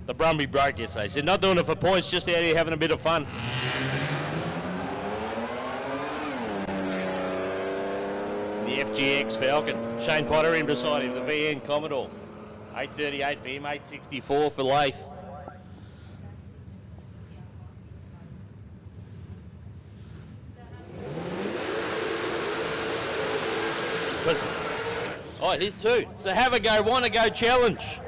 S1: the Brumby broke yesterday. So not doing it for points, just out here having a bit of fun. The FGX Falcon. Shane Potter in beside him, the VN Commodore. 8:38 for him, 8:64 for Leith. Oh, it is too. It's the Have a Go, Want to Go challenge.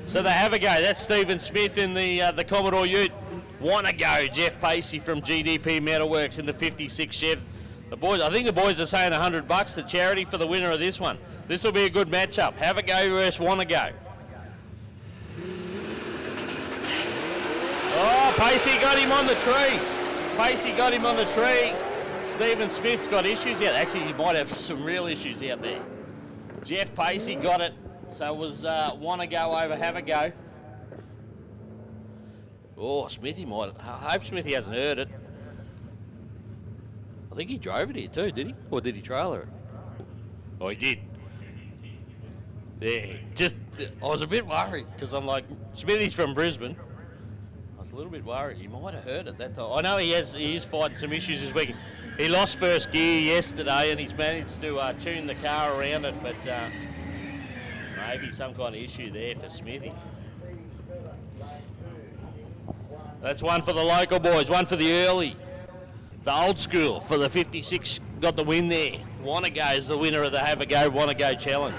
S1: So the Have a Go, that's Stephen Smith in the Commodore Ute. Want to Go, Jeff Pacey from GDP Metalworks in the 56 Chev. The boys, I think the boys are saying $100 to charity for the winner of this one. This will be a good matchup. Have a Go versus Want to Go. Oh, Pacey got him on the tree. Pacey got him on the tree. Stephen Smith's got issues out. Actually, he might have some real issues out there. Jeff Pacey got it. So it was Want to Go over Have a Go. Oh, Smithy might. I hope Smithy hasn't heard it. I think he drove it here too, did he? Or did he trailer it? Oh, he did. Yeah, I was a bit worried because I'm like, Smithy's from Brisbane. I was a little bit worried. He might have heard it that time. I know he is fighting some issues this week. He lost first gear yesterday and he's managed to tune the car around it, but maybe some kind of issue there for Smithy. That's one for the local boys, one for the early. The old school for the 56 got the win there. Want to Go is the winner of the Have a Go, Want to Go challenge.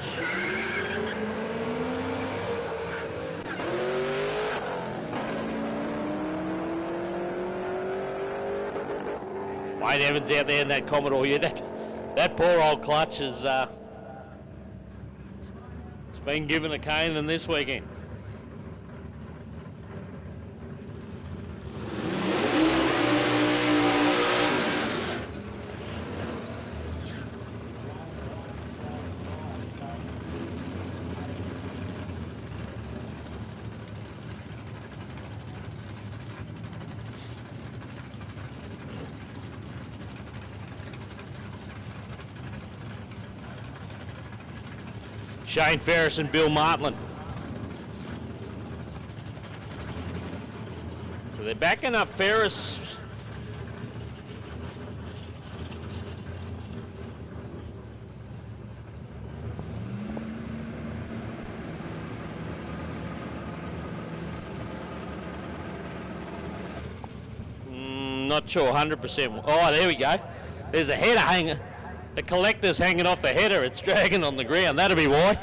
S1: Wayne Evans out there in that Commodore. Yeah, that poor old clutch has it's been given a cane in this weekend. Shane Ferris and Bill Martland. So they're backing up Ferris. Not sure, 100%. Oh, there we go. There's a header hanger. The collector's hanging off the header. It's dragging on the ground. That'll be why.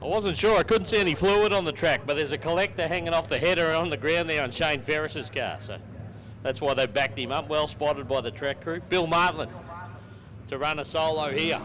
S1: I wasn't sure. I couldn't see any fluid on the track, but there's a collector hanging off the header on the ground there on Shane Ferris's car. So that's why they backed him up. Well spotted by the track crew. Bill Martland to run a solo here.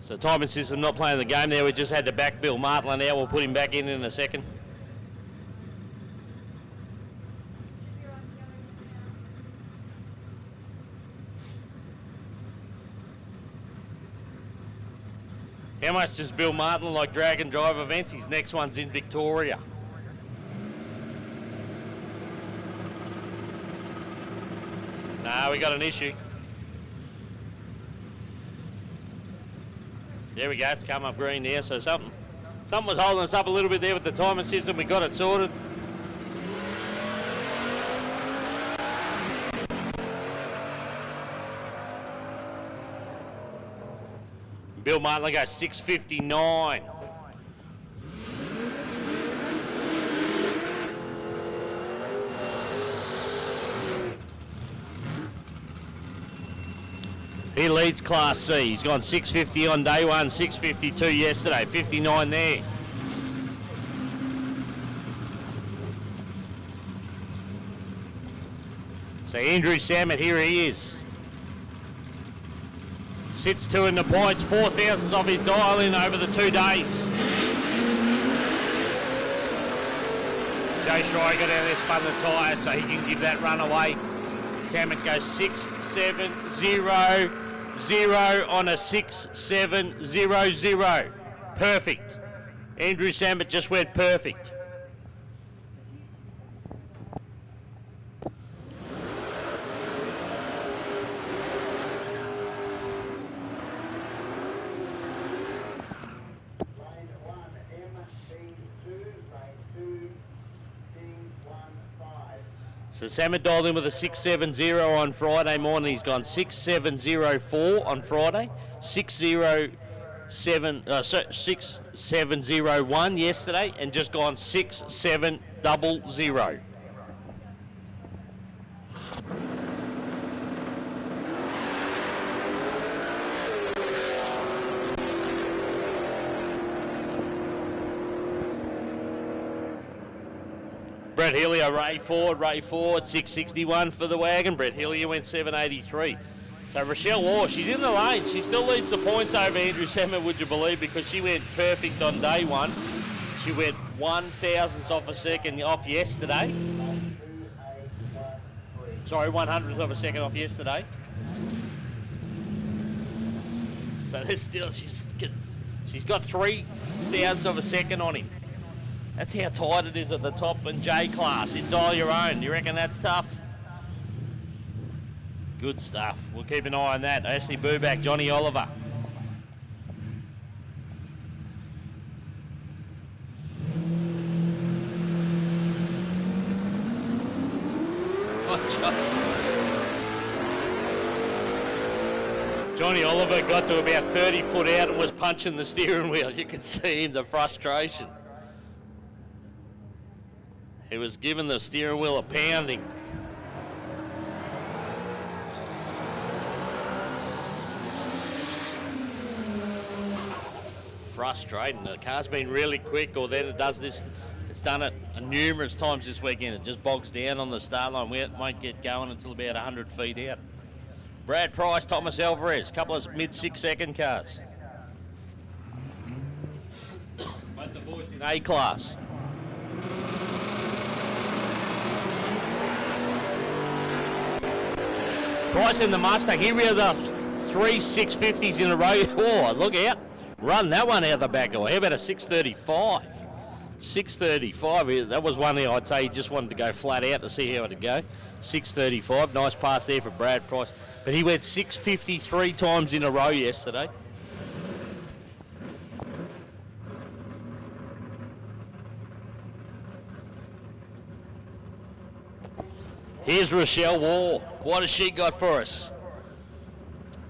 S1: So timing system not playing the game there. We just had to back Bill Martland out. We'll put him back in a second. How much does Bill Martland like drag and drive events? His next one's in Victoria. Nah, we got an issue. There we go, it's come up green there, so something was holding us up a little bit there with the timing system. We got it sorted. Bill Martland goes 6:59. He leads Class C. He's gone 6:50 on day one, 6:52 yesterday, 59 there. So Andrew Samet, here he is. Sits two in the points, 4 thousandths off his dial in over the 2 days. Joe Schreier got out there, spun the tyre, so he can give that run away. Samet goes 6-7-0. 0 on a 6-7-0-0. Perfect. Andrew Samet just went perfect. So Samet dialed in with a 6-7-0 on Friday morning. He's gone 6-7-0-4 on Friday, 6-7-0-1 yesterday, and just gone 6-7-0-0. Brett Hillier, Ray Ford, 661 for the wagon. Brett Hillier went 783. So Rochelle Waugh, she's in the lane. She still leads the points over Andrew Samet, would you believe, because she went perfect on day one. She went 1 thousandths off a second off yesterday. Sorry, 100th of a second off yesterday. So there's still, she's got 3 thousandths of a second on him. That's how tight it is at the top in J class. In dial your own. You reckon that's tough? Good stuff. We'll keep an eye on that. Ashley Booback, Johnny Oliver. Johnny Oliver got to about 30 foot out and was punching the steering wheel. You could see him, the frustration. He was giving the steering wheel a pounding. Frustrating. The car's been really quick, or then it does this. It's done it numerous times this weekend. It just bogs down on the start line. We won't get going until about 100 feet out. Brad Price, Thomas Alvarez, a couple of mid 6 second cars. Both the boys in A class. Price in the Mustang, he reared up 3 650s in a row. Oh, look out. Run that one out the back. Or how about a 635? 635, that was one there I'd say he just wanted to go flat out to see how it'd go. 635, nice pass there for Brad Price. But he went 653 times in a row yesterday. Here's Rochelle Wall. What has she got for us?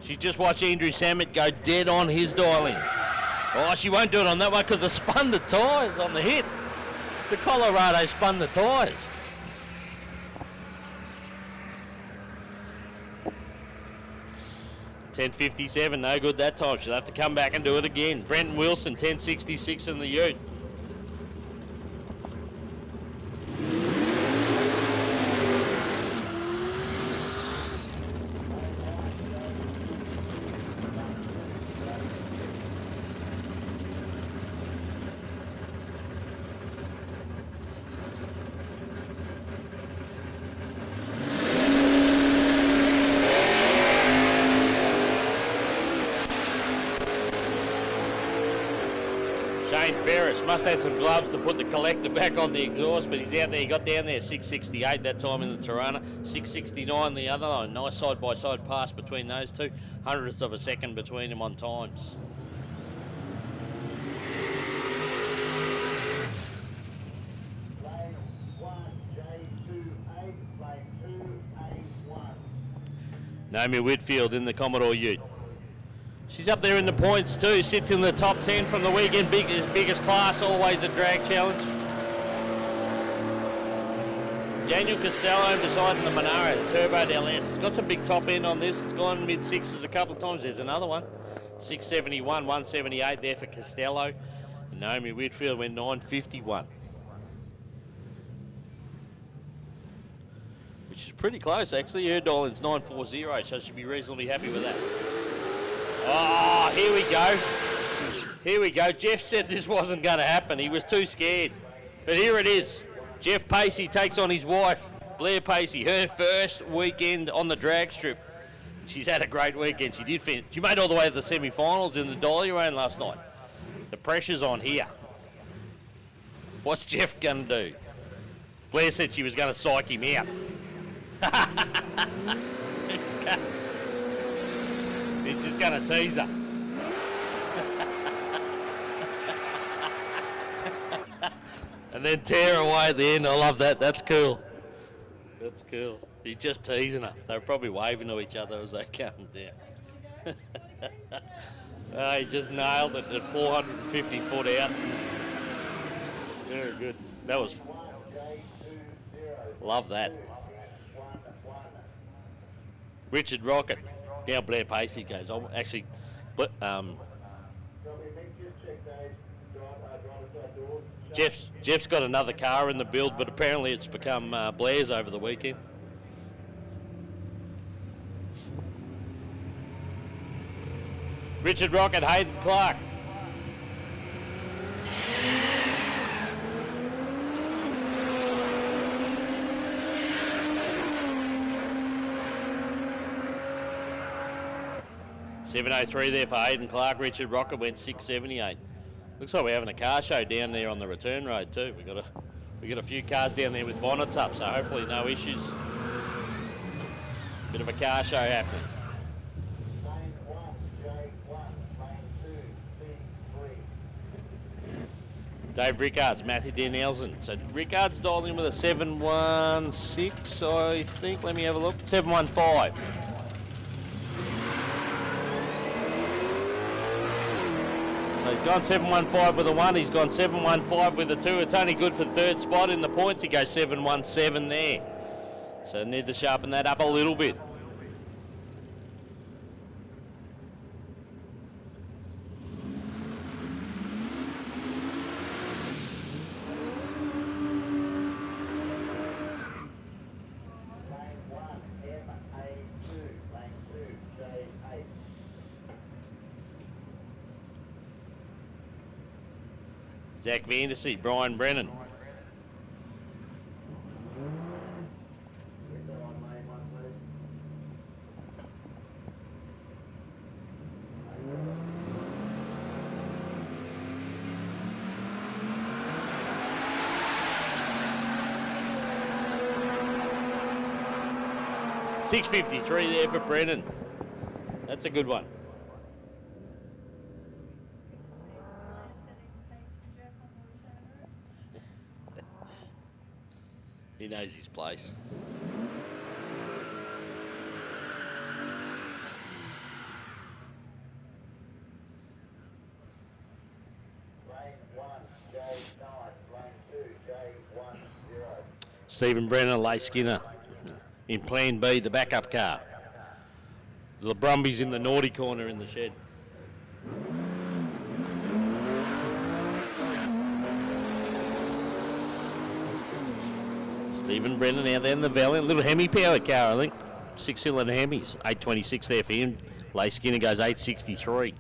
S1: She just watched Andrew Samet go dead on his dialing. Oh, she won't do it on that one because I spun the tyres on the hit. The Colorado spun the tyres. $10.57, no good that time. She'll have to come back and do it again. Brenton Wilson, 10.66 in the ute. Must have some gloves to put the collector back on the exhaust, but he's out there. He got down there 6.68 that time in the Tirana, 6.69 the other line. Nice side-by-side pass between those two, hundredths of a second between them on times.
S2: Lane 1, J28, lane 2, A1.
S1: Naomi Whitfield in the Commodore ute. She's up there in the points too, sits in the top 10 from the weekend, biggest class, always a drag challenge. Daniel Costello beside in the Monaro, the Turbo LS. It's got some big top end on this. It's gone mid-sixes a couple of times. There's another one, 671, 178 there for Costello. And Naomi Whitfield went 951. Which is pretty close actually. Her dialing's 940, so she'll be reasonably happy with that. Oh, here we go. Here we go. Jeff said this wasn't going to happen. He was too scared. But here it is. Jeff Pacey takes on his wife, Blair Pacey, her first weekend on the drag strip. She's had a great weekend. She did finish. She made all the way to the semi-finals in the Dolly Run last night. The pressure's on here. What's Jeff going to do? Blair said she was going to psych him out. He's just going to tease her. And then tear away at the end. I love that. That's cool. That's cool. He's just teasing her. They were probably waving to each other as they came down. He just nailed it at 450 foot out. Very good. That was... Love that. Richard Rocket. Now Blair Pacey goes on. Actually, Jeff's got another car in the build, but apparently it's become Blair's over the weekend. Richard Rocket, Hayden Clark. $7.03 there for Hayden Clark. Richard Rocket went 6.78. Looks like we're having a car show down there on the return road too. We got a few cars down there with bonnets up, so hopefully no issues. Bit of a car show happening.
S2: Lane 1, J1, lane 2, B3.
S1: Dave Rickards, Matthew Denelson. So Rickards dialed in with a 716, I think. Let me have a look. 715. So he's gone 715 with a 1, he's gone 715 with a 2. It's only good for third spot in the points. He goes 717 there. So need to sharpen that up a little bit. Zach Vandersea, Brian Brennan. $6.53 there for Brennan. That's a good one. He knows his place. Stephen Brennan, Leigh Skinner in Plan B, the backup car. The Brumbies in the naughty corner in the shed. Stephen Brennan out there in the valley, a little Hemi power car, I think. 6-cylinder Hemis, 826 there for him. Leigh Skinner goes 863.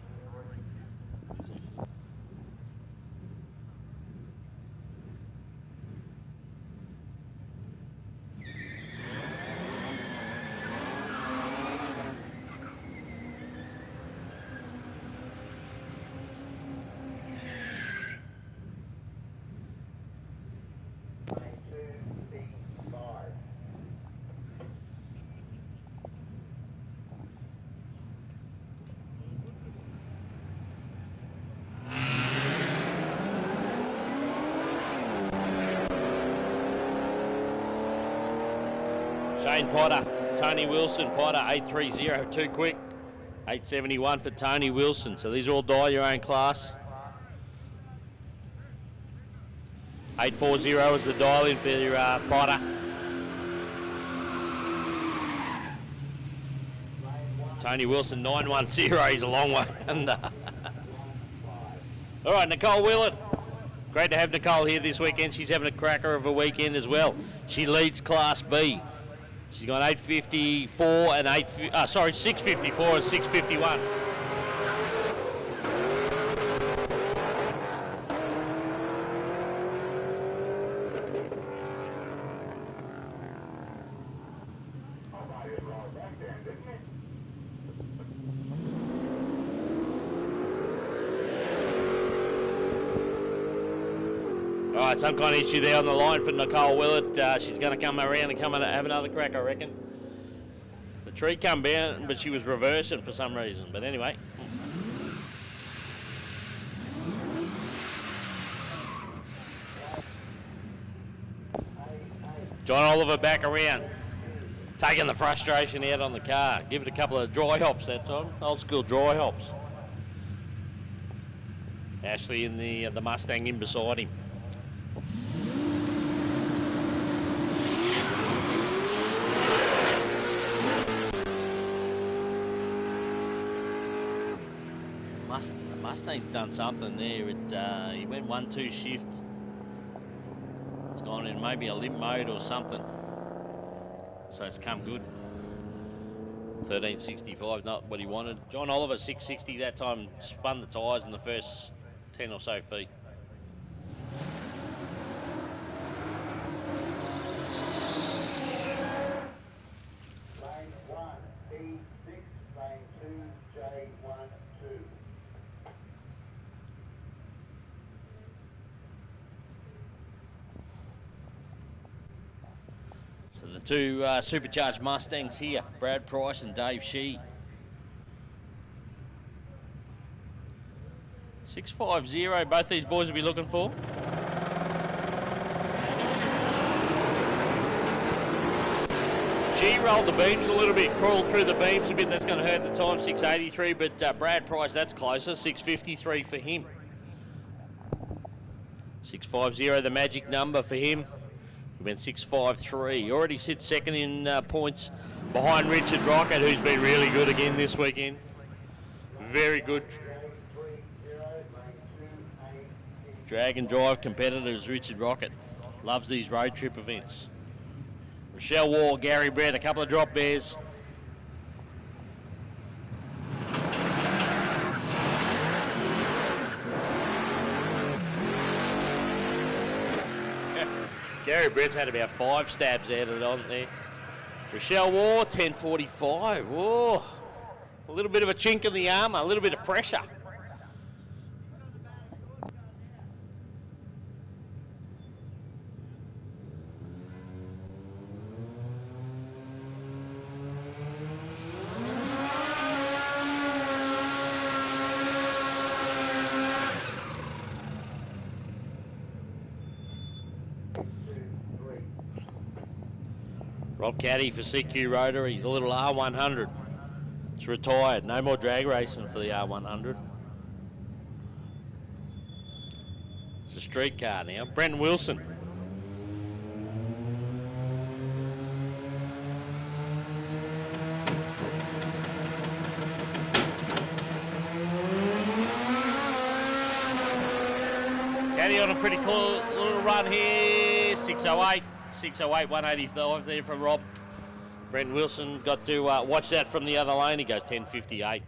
S1: Shane Potter, Tony Wilson, Potter 830, too quick. 871 for Tony Wilson. So these are all die your own class. 840 is the dial in for Potter. Tony Wilson 910, he's a long way under. All right, Nicole Willett. Great to have Nicole here this weekend. She's having a cracker of a weekend as well. She leads Class B. She's got 854 and 654 and 651. All right, some kind of issue there on the line for Nicole Willett. She's going to come around and have another crack, I reckon. The tree come down, but she was reversing for some reason. But anyway. John Oliver back around, taking the frustration out on the car. Give it a couple of dry hops that time, old school dry hops. Ashley in the Mustang in beside him. The Mustang's done something there. He went 1-2 shift. It's gone in maybe a limp mode or something. So it's come good. 1365, not what he wanted. John Oliver 660 that time, spun the tyres in the first 10 or so feet.
S2: Lane 1, E6, lane 2, J12.
S1: So the two supercharged Mustangs here, Brad Price and Dave Shee. 650, both these boys will be looking for. Shee rolled the beams a little bit, crawled through the beams a bit, that's going to hurt the time, 683, but Brad Price, that's closer, 653 for him. 650, the magic number for him. He went 653. He already sits second in points behind Richard Rocket, who's been really good again this weekend. Very good. Drag and drive competitors, Richard Rocket. Loves these road trip events. Rochelle Wall, Gary Brett, a couple of drop bears. Gary Brett's had about 5 stabs out of it on there. Rochelle Wall, 1045. Whoa, a little bit of a chink in the armour, a little bit of pressure. Rob Caddy for CQ Rotary, the little R100. It's retired. No more drag racing for the R100. It's a street car now. Brenton Wilson. Paddy on a pretty cool little run here. 6:08, 185 there from Rob. Brent Wilson got to watch that from the other lane. He goes 10:58.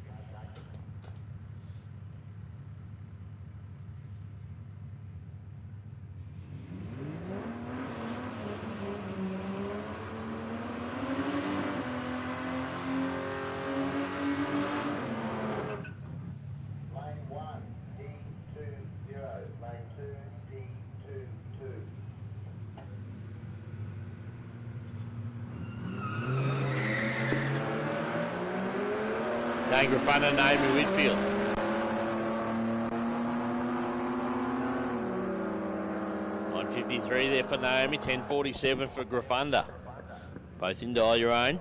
S1: Grafana, Naomi Whitfield. .953 there for Naomi, 10:47 for Grafunda. Both in dial your own.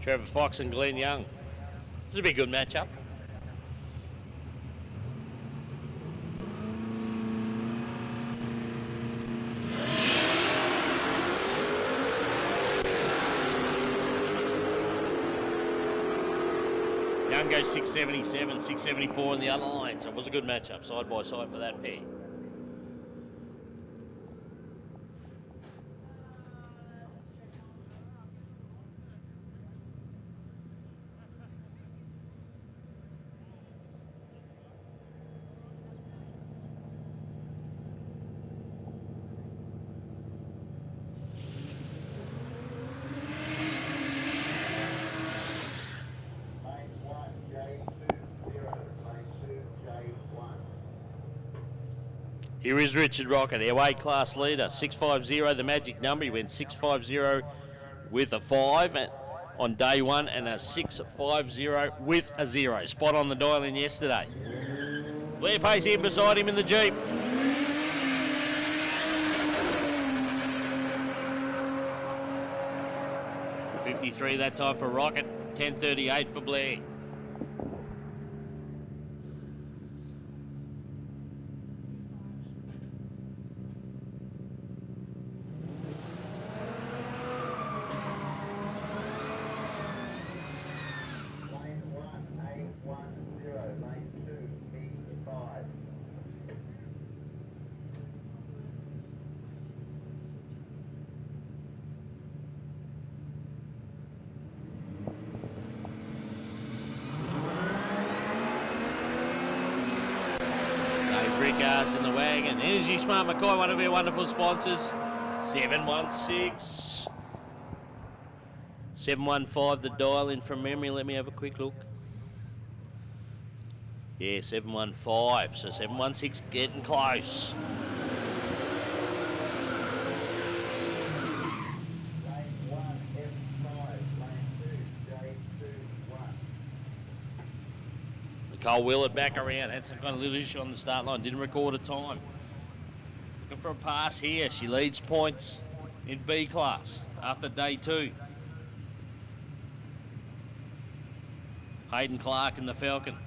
S1: Trevor Fox and Glenn Young. This will be a good matchup. Young goes 677, 674 in the other line, so it was a good matchup, side by side for that pair. Here is Richard Rocket, our weight class leader, 650, the magic number. He went 650 with a 5 on day one and a 650 with a 0. Spot on the dial in yesterday. Blair Pace in beside him in the Jeep. .53 that time for Rocket, 10:38 for Blair. In the wagon. Energy Smart Mackay, one of our wonderful sponsors. 716 715, the dial in from memory. Let me have a quick look. Yeah, 715. So 716 getting close. Cole Willett back around, had some kind of little issue on the start line, didn't record a time. Looking for a pass here, she leads points in B class after day 2. Hayden Clark in the Falcon.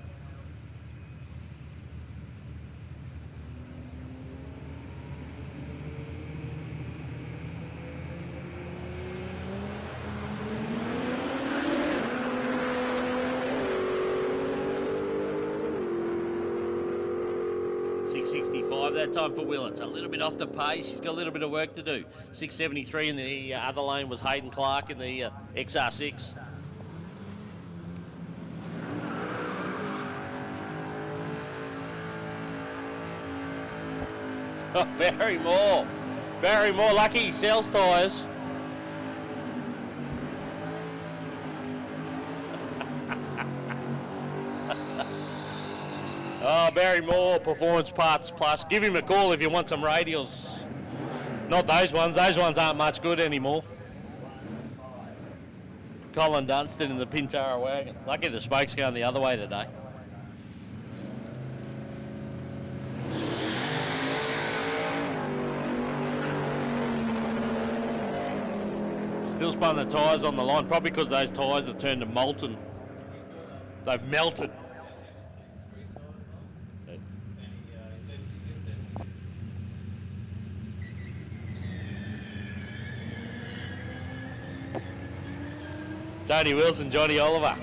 S1: That time for Willett. A little bit off the pace. She's got a little bit of work to do. 673 in the other lane was Hayden Clark in the XR6. Oh, Barry Moore. Barry Moore, lucky he sells tyres. Oh, Barry Moore, Performance Parts Plus. Give him a call if you want some radials. Not those ones. Those ones aren't much good anymore. Colin Dunstan in the Pintara wagon. Lucky the spoke's going the other way today. Still spun the tyres on the line, probably because those tyres have turned to molten. They've melted. Tony Wilson, Johnny Oliver.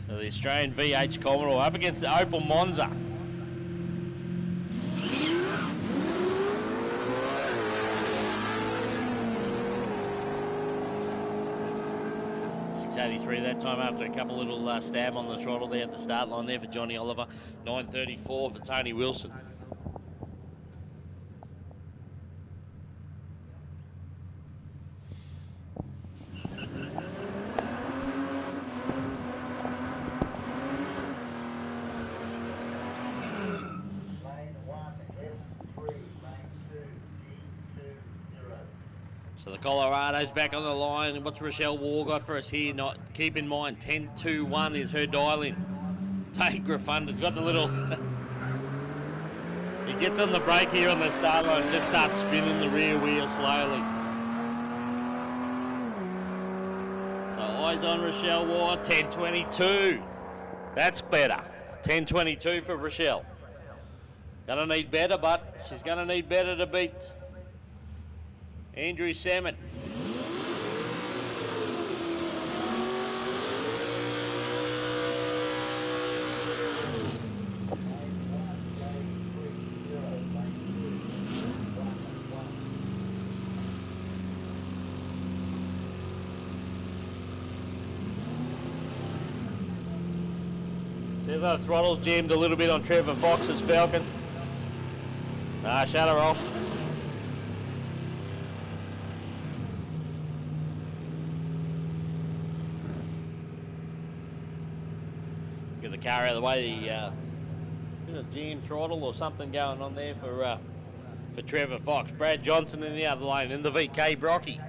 S1: So the Australian VH Commodore up against the Opel Monza. .683 that time after a couple little stab on the throttle there at the start line there for Johnny Oliver. 9:34 for Tony Wilson. So the Colorado's back on the line. What's Rochelle War got for us here? Not keep in mind 10-2-1 is her dial in. Take Grafunded. Got the little. He gets on the brake here on the start line. Just starts spinning the rear wheel slowly. So eyes on Rochelle War. 10-22. That's better. 10-22 for Rochelle. Gonna need better, but she's gonna need better to beat Andrew Salmon. Says our throttle's jammed a little bit on Trevor Fox's Falcon. Shut her off. Get the car out of the way. Bit of jam throttle or something going on there for Trevor Fox. Brad Johnson in the other lane in the VK Brocky.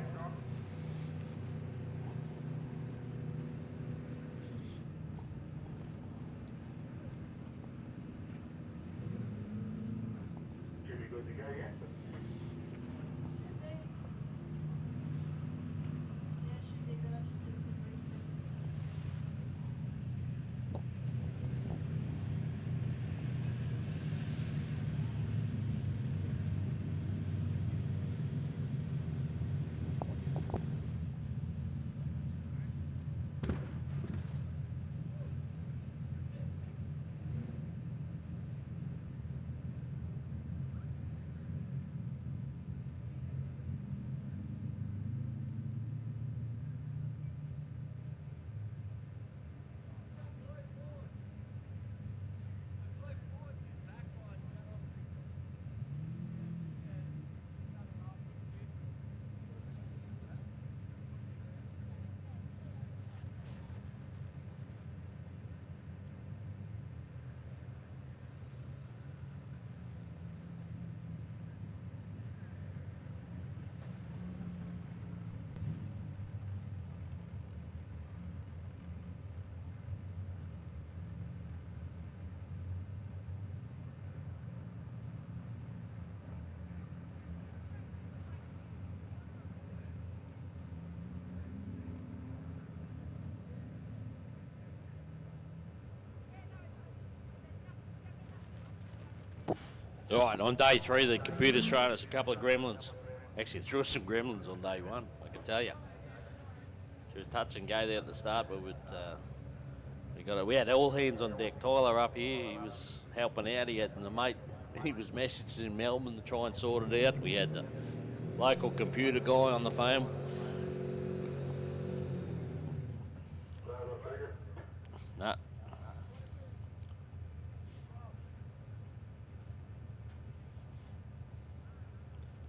S1: All right, on day 3, the computer's thrown us a couple of gremlins. Actually, threw us some gremlins on day 1, I can tell you. She was touch and go there at the start, but we had all hands on deck. Tyler up here, he was helping out. He had the mate, he was messaged in Melbourne to try and sort it out. We had the local computer guy on the phone. No.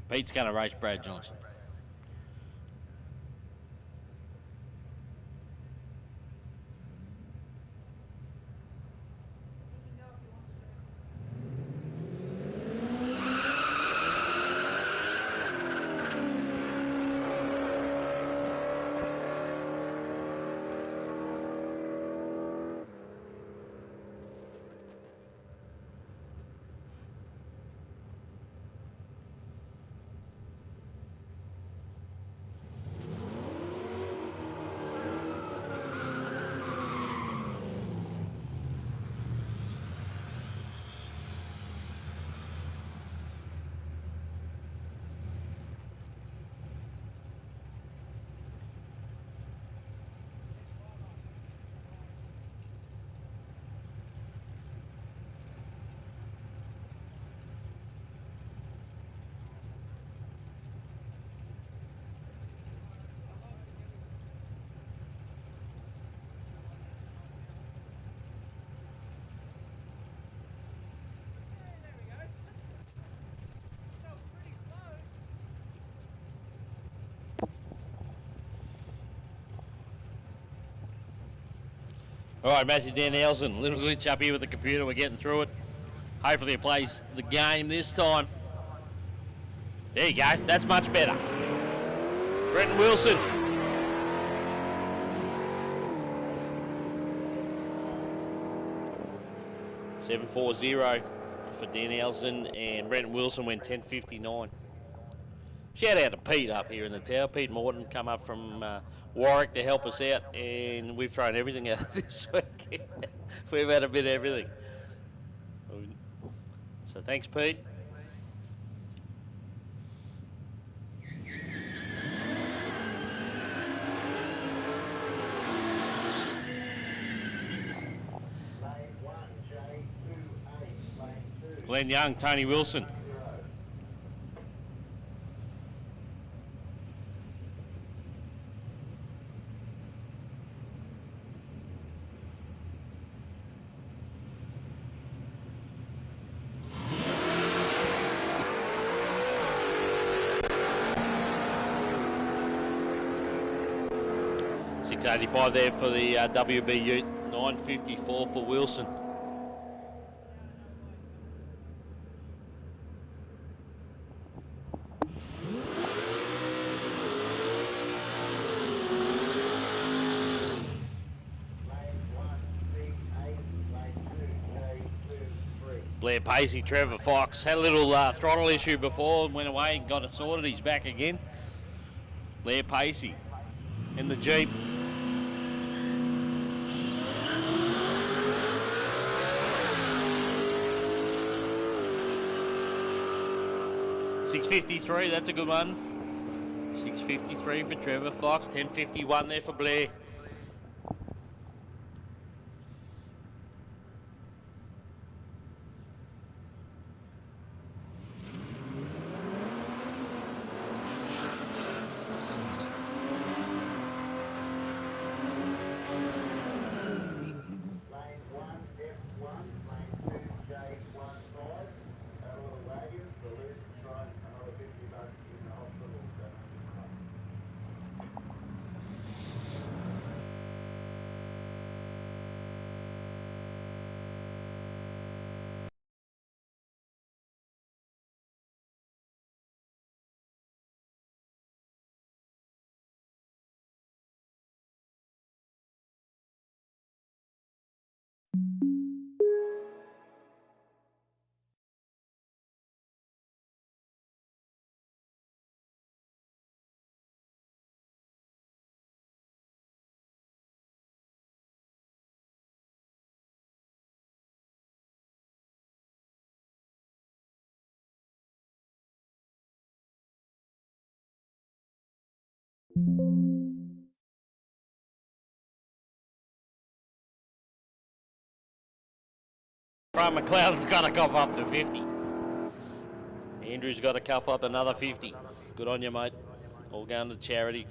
S1: Pete's going to race Brad Johnson. All right, Matthew Danelson, little glitch up here with the computer. We're getting through it. Hopefully it plays the game this time. There you go. That's much better. Brenton Wilson. $7.40 for Danelson, and Brenton Wilson went 10.59. Shout out to Pete up here in the tower. Pete Morton come up from Warwick to help us out, and we've thrown everything out this week. We've had a bit of everything. So thanks, Pete. Glenn Young, Tony Wilson. $6.85 there for the WB Ute, $9.54 for Wilson. Blair Pacey, Trevor Fox, had a little throttle issue before, went away and got it sorted. He's back again. Blair Pacey in the Jeep. $6.53, that's a good one. $6.53 for Trevor Fox, $10.51 there for Blair. From McLeod's got to cough up to 50. Andrew's got to cough up another 50. Good on you, mate. All going to charity.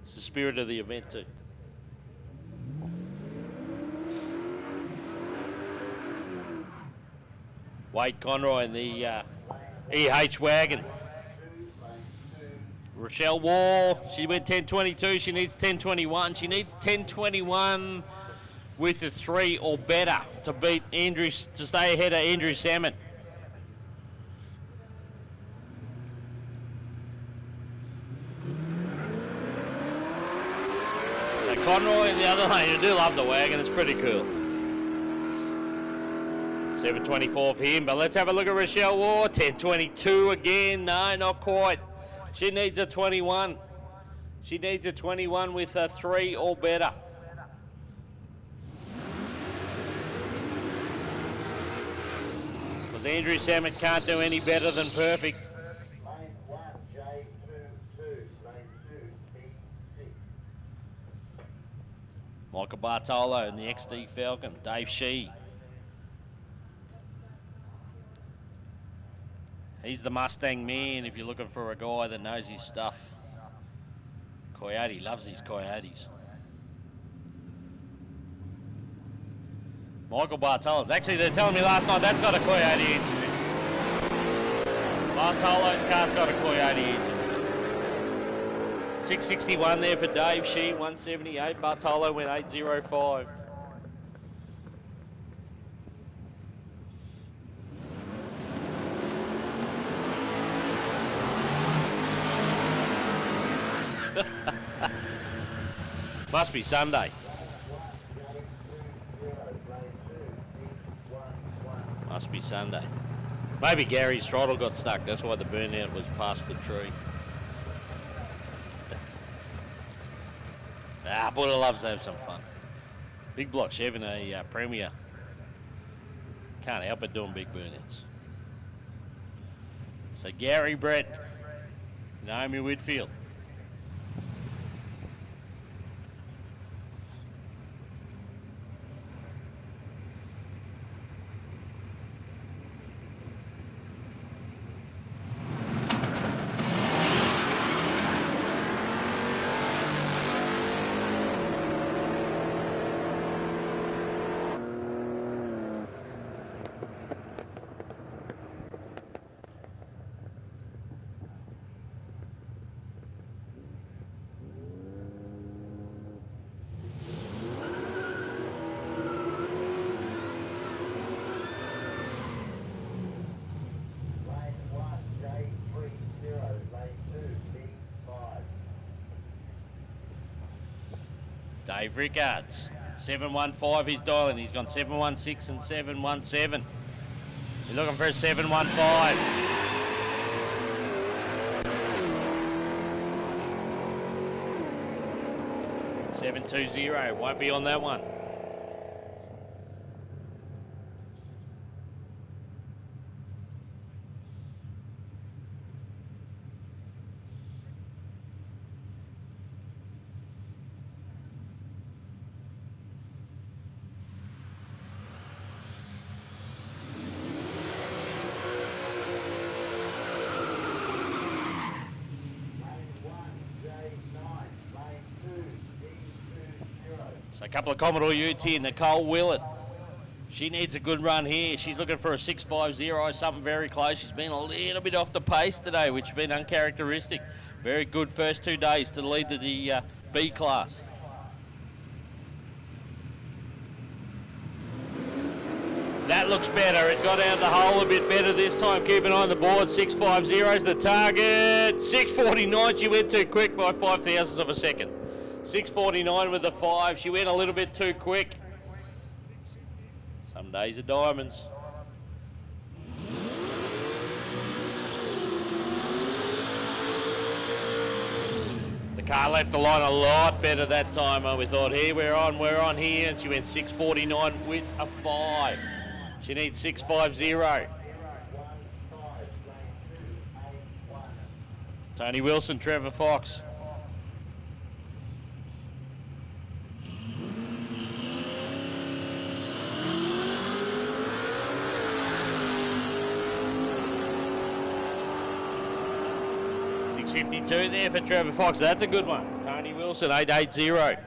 S1: It's the spirit of the event too. Wade Conroy in the EH wagon. Rochelle Wall, she went 10.22. She needs 10.21. She needs 10.21 with a 3 or better to beat Andrew, to stay ahead of Andrew Salmon. So Conroy in the other lane, you do love the wagon, it's pretty cool. 7.24 for him, but let's have a look at Rochelle Wall. 10.22 again, no, not quite. She needs a 21. She needs a 21 with a 3 or better. Because Andrew Salmon can't do any better than perfect.
S2: Lane 1, J22, lane 2, E6.
S1: Michael Bartolo in the XD Falcon. Dave Shee. He's the Mustang man if you're looking for a guy that knows his stuff. Coyote loves his Coyotes. Michael Bartolo's. Actually, they're telling me last night that's got a Coyote engine in it. Bartolo's car's got a Coyote engine. 661 there for Dave Shee, 178. Bartolo went 805. Must be Sunday. Must be Sunday. Maybe Gary's throttle got stuck. That's why the burnout was past the tree. Buddha loves to have some fun. Big block Chev in a Premier. Can't help it doing big burnouts. So Gary, Brett, Naomi Whitfield. Dave Rickards, 715 he's dialing. He's gone 716 and 717. You're looking for a 715. $720, won't be on that one. So a couple of Commodore Utes here. Nicole Willett. She needs a good run here. She's looking for a 650, something very close. She's been a little bit off the pace today, which has been uncharacteristic. Very good first 2 days to lead the B class. That looks better. It got out of the hole a bit better this time. Keep an eye on the board. 650 is the target. 649. She went too quick by 5 thousandths of a second. 649 with the 5. She went a little bit too quick. Some days are diamonds. The car left the line a lot better that time. We thought, here, we're on here. And she went 649 with a 5. She needs 650. Tony Wilson, Trevor Fox. $652 there for Trevor Fox. That's a good one. Tony Wilson, 880.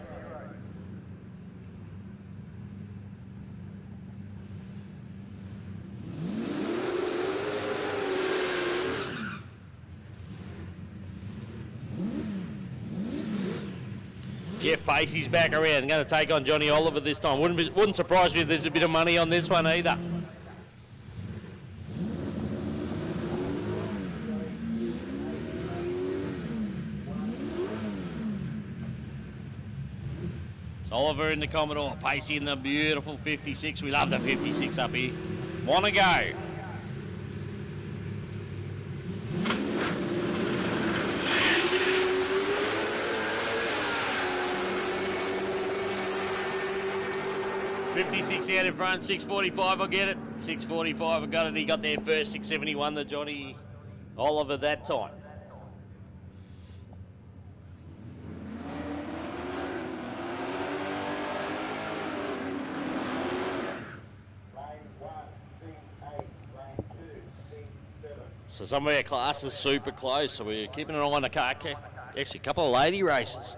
S1: Jeff Pacey's back around. Going to take on Johnny Oliver this time. Wouldn't surprise me if there's a bit of money on this one either. Oliver in the Commodore, Pacey in the beautiful 56. We love the 56 up here. Wanna go. $56 out in front, 645, I'll get it. 645, I got it. He got there first, 671, the Johnny Oliver that time. So some of our classes super close, so we're keeping an eye on the car. Actually, a couple of lady races.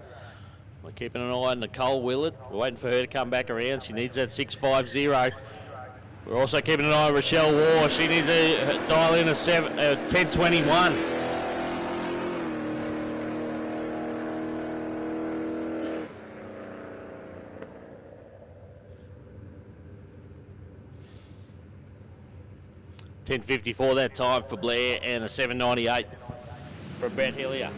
S1: We're keeping an eye on Nicole Willett. We're waiting for her to come back around. She needs that 650. We're also keeping an eye on Rochelle War. She needs to dial in a 1021. $10.54 that time for Blair and a 798 for Brett Hillier.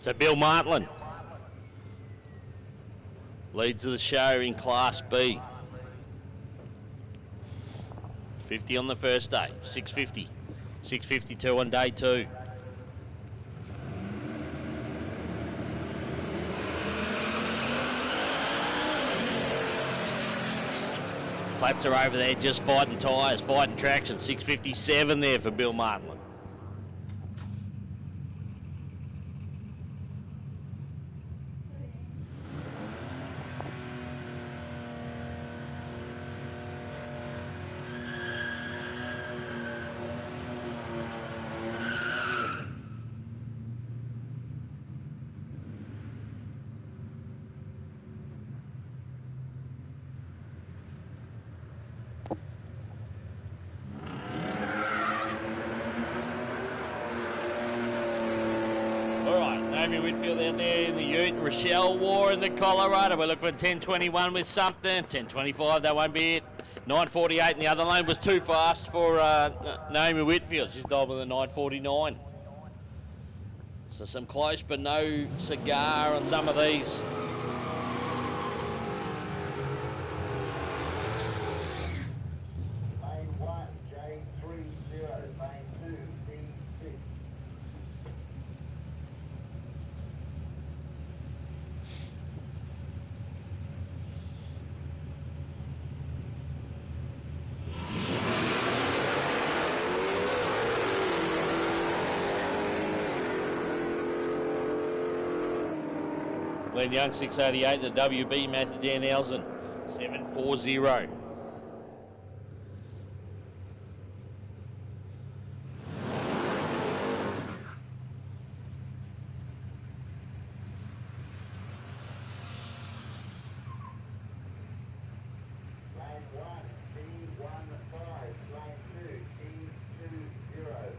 S1: So Bill Martland leads the show in Class B. 50 on the first day, 650. 652 on day 2. Plats are over there just fighting tyres, fighting traction. 657 there for Bill Martland. Whitfield out there in the Ute. Rochelle War in the Colorado. We're looking for 10:21 with something. 10:25, that won't be it. 9:48 in the other lane was too fast for Naomi Whitfield. She's dialed with a 9:49. So some close, but no cigar on some of these.
S2: Lane 1, J30, lane 2, D6.
S1: Glenn Young, 688. The WB, Matthew Dan Elson, 740.
S2: Lane 1, D15, lane 2, D20.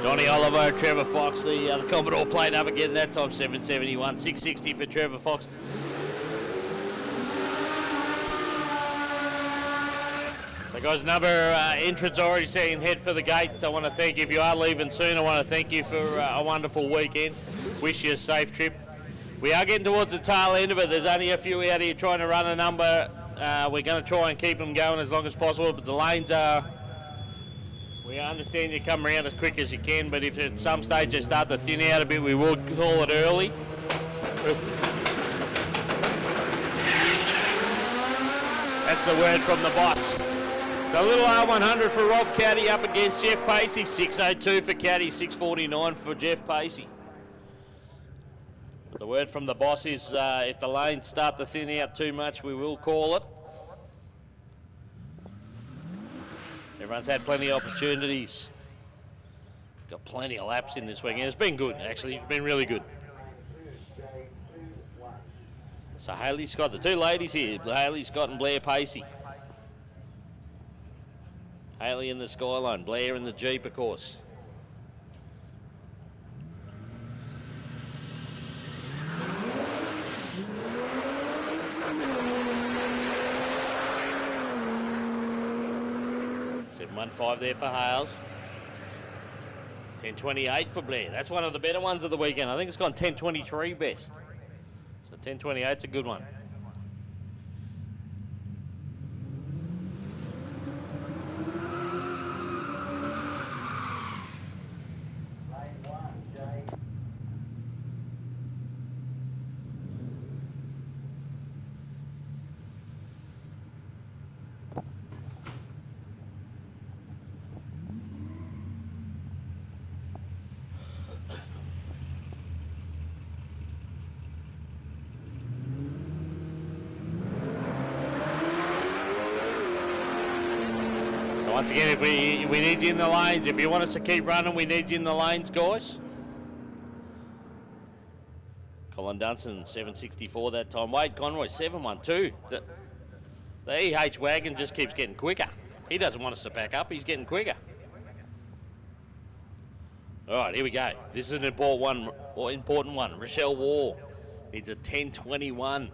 S1: Johnny Oliver, Trevor Fox, the Commodore played up again that time, 771. 660 for Trevor Fox. So guys, another entrance already saying head for the gate. I want to thank you. If you are leaving soon, I want to thank you for a wonderful weekend. Wish you a safe trip. We are getting towards the tail end of it. There's only a few out here trying to run a number. We're going to try and keep them going as long as possible, but the lanes are... We understand you come around as quick as you can, but if at some stage they start to thin out a bit, we will call it early. That's the word from the boss. So a little R100 for Rob Caddy up against Jeff Pacey. 602 for Caddy, 649 for Jeff Pacey. But the word from the boss is if the lanes start to thin out too much, we will call it. Everyone's had plenty of opportunities. Got plenty of laps in this weekend. It's been good, actually. It's been really good. So Hayley Scott, the two ladies here, Hayley Scott and Blair Pacey. Haley in the Skyline, Blair in the Jeep, of course. $7.15 there for Hales. 10.28 for Blair. That's one of the better ones of the weekend. I think it's gone 10.23 best. So 10.28's a good one. Once again, if we need you in the lanes, if you want us to keep running, we need you in the lanes, guys. Colin Dunson, 7.64 that time. Wade Conroy, 7.12. The EH wagon just keeps getting quicker. He doesn't want us to back up, he's getting quicker. All right, here we go. This is an important one. Rochelle War needs a 10.21.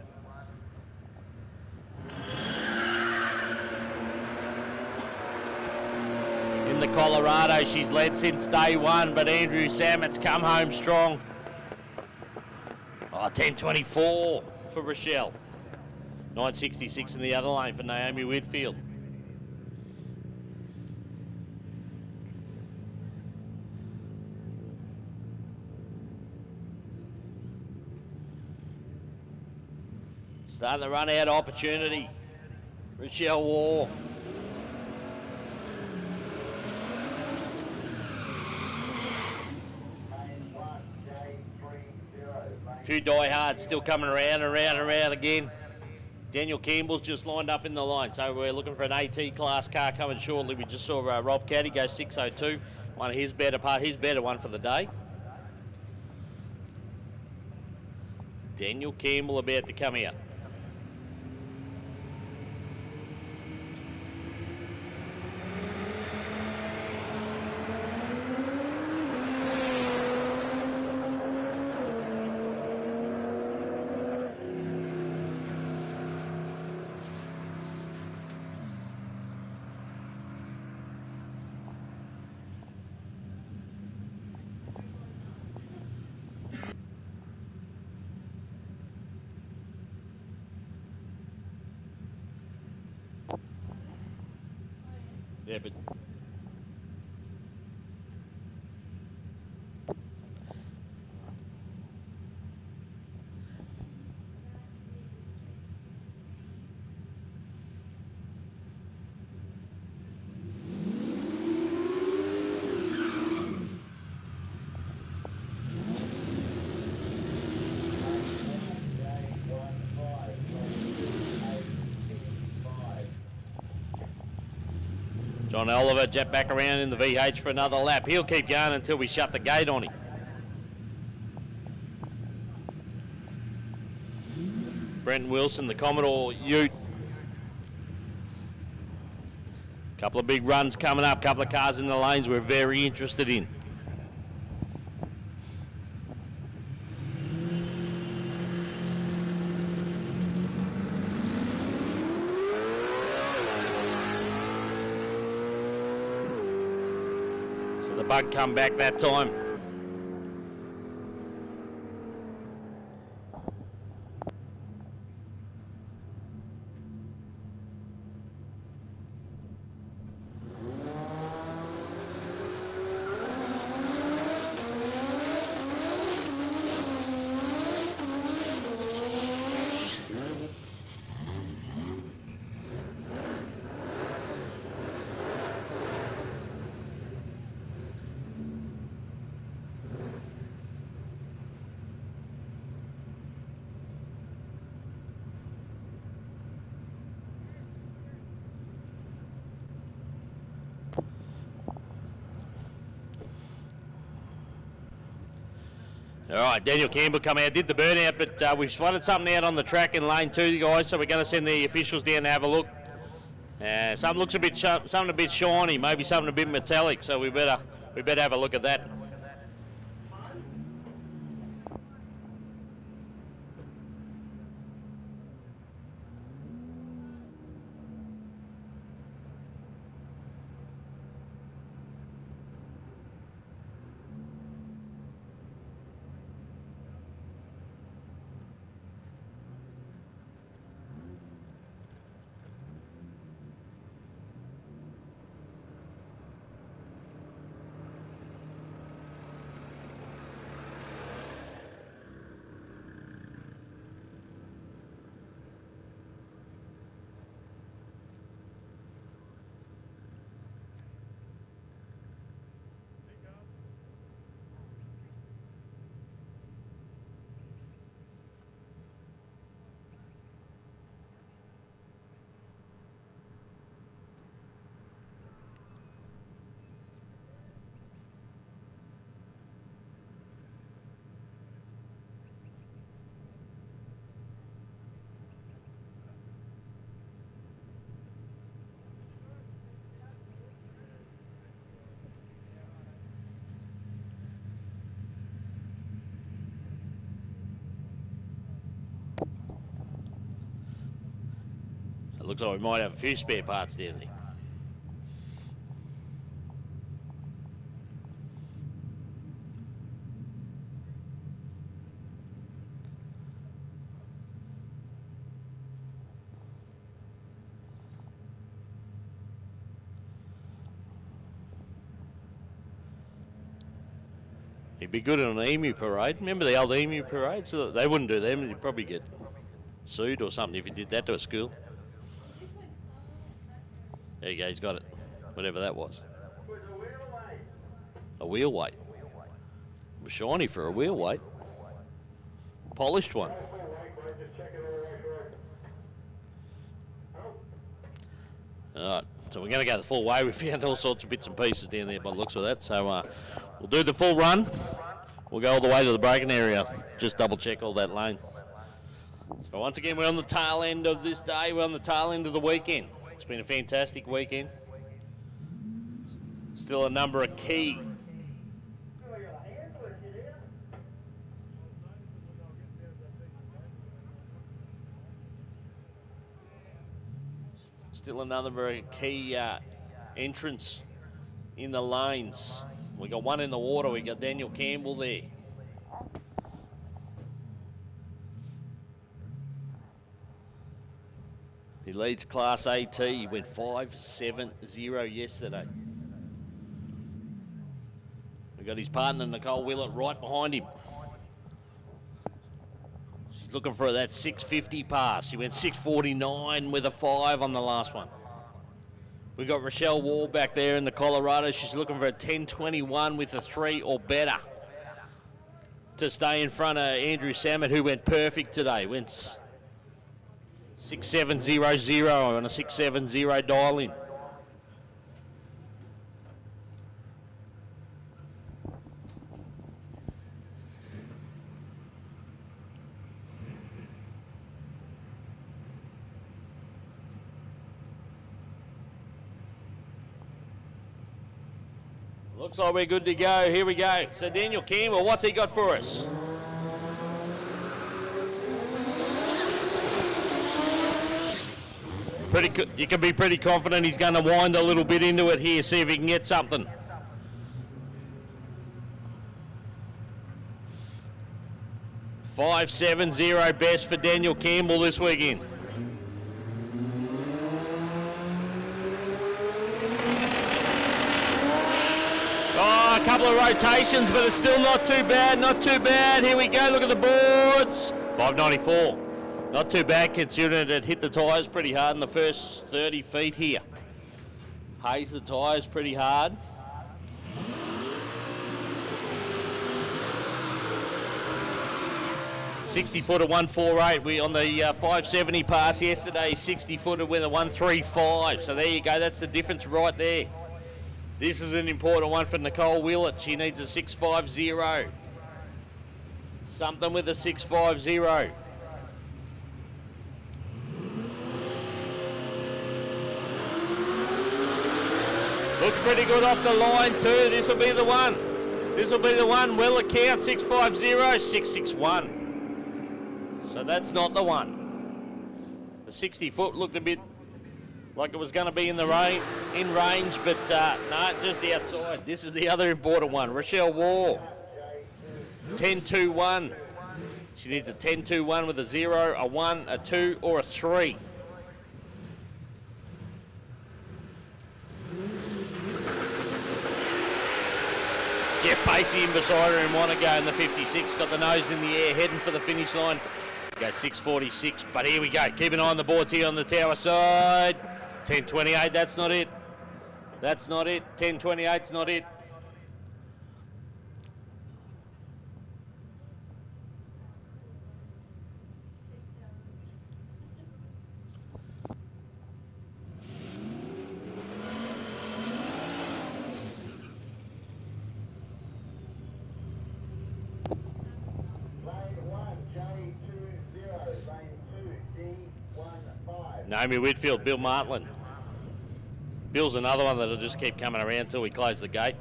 S1: In the Colorado, she's led since day one, but Andrew Sammett's come home strong. Oh, 10.24 for Rochelle. 9.66 in the other lane for Naomi Whitfield. Starting to run out of opportunity. Rochelle War. A few diehards still coming around again. Daniel Campbell's just lined up in the line, so we're looking for an AT class car coming shortly. We just saw Rob Caddy go 6.02, one of his better one for the day. Daniel Campbell about to come out. Yeah, but John Oliver jet back around in the VH for another lap. He'll keep going until we shut the gate on him. Brenton Wilson, the Commodore Ute. Couple of big runs coming up, couple of cars in the lanes we're very interested in. The bug come back that time. All right, Daniel Campbell come out, did the burnout, but we've spotted something out on the track in lane 2, guys, so we're going to send the officials down to have a look. Something looks a bit something a bit shiny, maybe something a bit metallic. So we better have a look at that. It looks like we might have a few spare parts down there. He'd be good on an emu parade. Remember the old emu parade? So they wouldn't do them. You'd probably get sued or something if you did that to a school. There you go, he's got it. Whatever that was. A wheel weight. It was shiny for a wheel weight. Polished one. Alright, so we're going to go the full way. We found all sorts of bits and pieces down there by the looks of that. So we'll do the full run. We'll go all the way to the braking area. Just double check all that lane. So once again, we're on the tail end of this day. We're on the tail end of the weekend. It's been a fantastic weekend. Still a number of key entrants in the lanes. We got one in the water. We got Daniel Campbell there. He leads Class AT. He went 5.70 yesterday. We got his partner Nicole Willett right behind him. She's looking for that 6.50 pass. She went 6.49 with a 5 on the last one. We got Rochelle Wall back there in the Colorado. She's looking for a 10.21 with a 3 or better to stay in front of Andrew Samet, who went perfect today. Went 6700 on a 670 dial in. Looks like we're good to go. Here we go. So Daniel Campbell, what's he got for us? You can be pretty confident he's going to wind a little bit into it here, see if he can get something. $5.70 best for Daniel Campbell this weekend. Oh, a couple of rotations, but it's still not too bad, not too bad. Here we go, look at the boards. $5.94. Not too bad considering it hit the tyres pretty hard in the first 30 feet here. Hazed the tyres pretty hard. $60-footer 148. We on the 570 pass yesterday. 60-footer with a 135. So there you go. That's the difference right there. This is an important one for Nicole Willett. She needs a 650. Something with a 650. Looks pretty good off the line too. This will be the one. This will be the one. Well account 650 661. So that's not the one. The 60 foot looked a bit like it was going to be in range, but no, just outside. This is the other important one. Rochelle War. 10-2-1. She needs a 10-2-1 with a 0, a 1, a 2, or a 3. Jeff Pacey in beside her in Monaco in the 56. Got the nose in the air, heading for the finish line. Goes 6:46, but here we go. Keep an eye on the boards here on the tower side. 10:28, that's not it. That's not it. 10:28's not it. Naomi Whitfield, Bill Martland. Bill's another one that'll just keep coming around till we close the gate.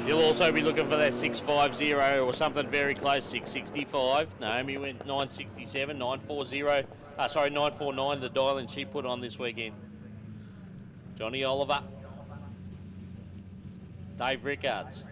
S1: You'll also be looking for that 650 or something very close, 665. Naomi went 967, 940. 949, the dial-in she put on this weekend. Johnny Oliver. Dave Rickards.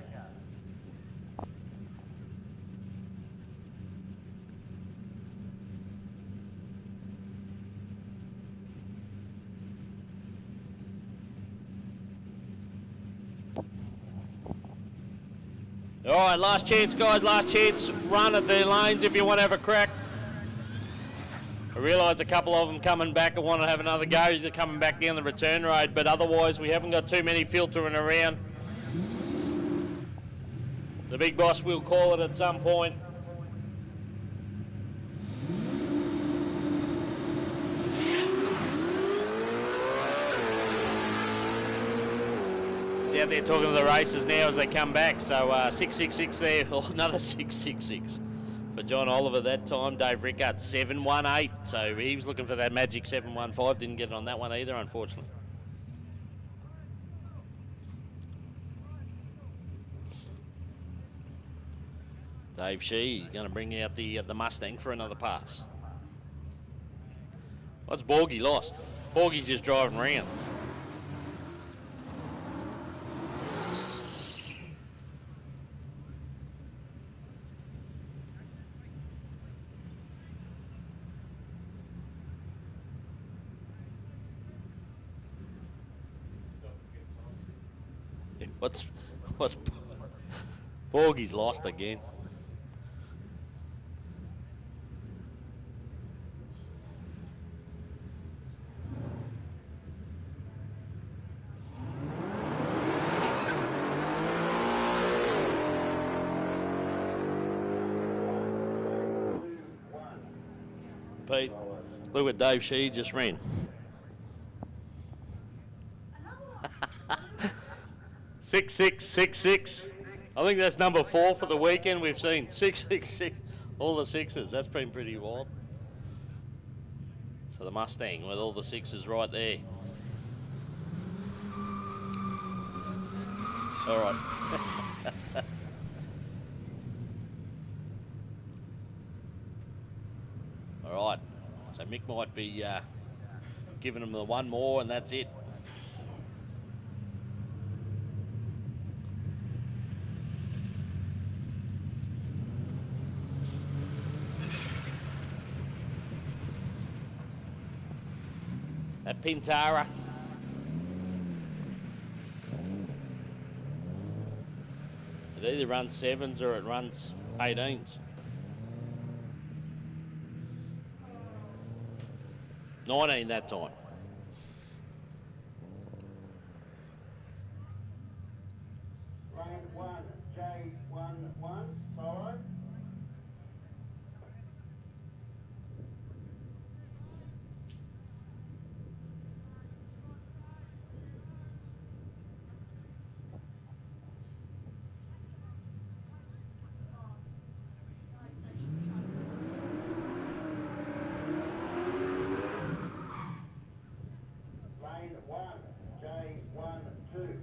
S1: All right, last chance, guys, last chance. Run at the lanes if you want to have a crack. I realise a couple of them coming back and want to have another go. They're coming back down the return road, but otherwise we haven't got too many filtering around. The big boss will call it at some point. He's out there talking to the racers now as they come back. So 666 there, another 666 for John Oliver that time. Dave Rickard 718. So he was looking for that magic 715. Didn't get it on that one either, unfortunately. Dave Shee going to bring out the Mustang for another pass. What's Borgie lost? Borgie's just driving around. What's Borgie's lost again? Pete, look what Dave Shee just ran. 6666. I think that's number 4 for the weekend. We've seen 666, all the sixes. That's been pretty wild. So the Mustang with all the sixes right there. All right. All right. So Mick might be giving them the one more, and that's it. That Pintara. It either runs 7s or it runs 18s. 19 that time.
S2: Lane 1, J11, follow. J12.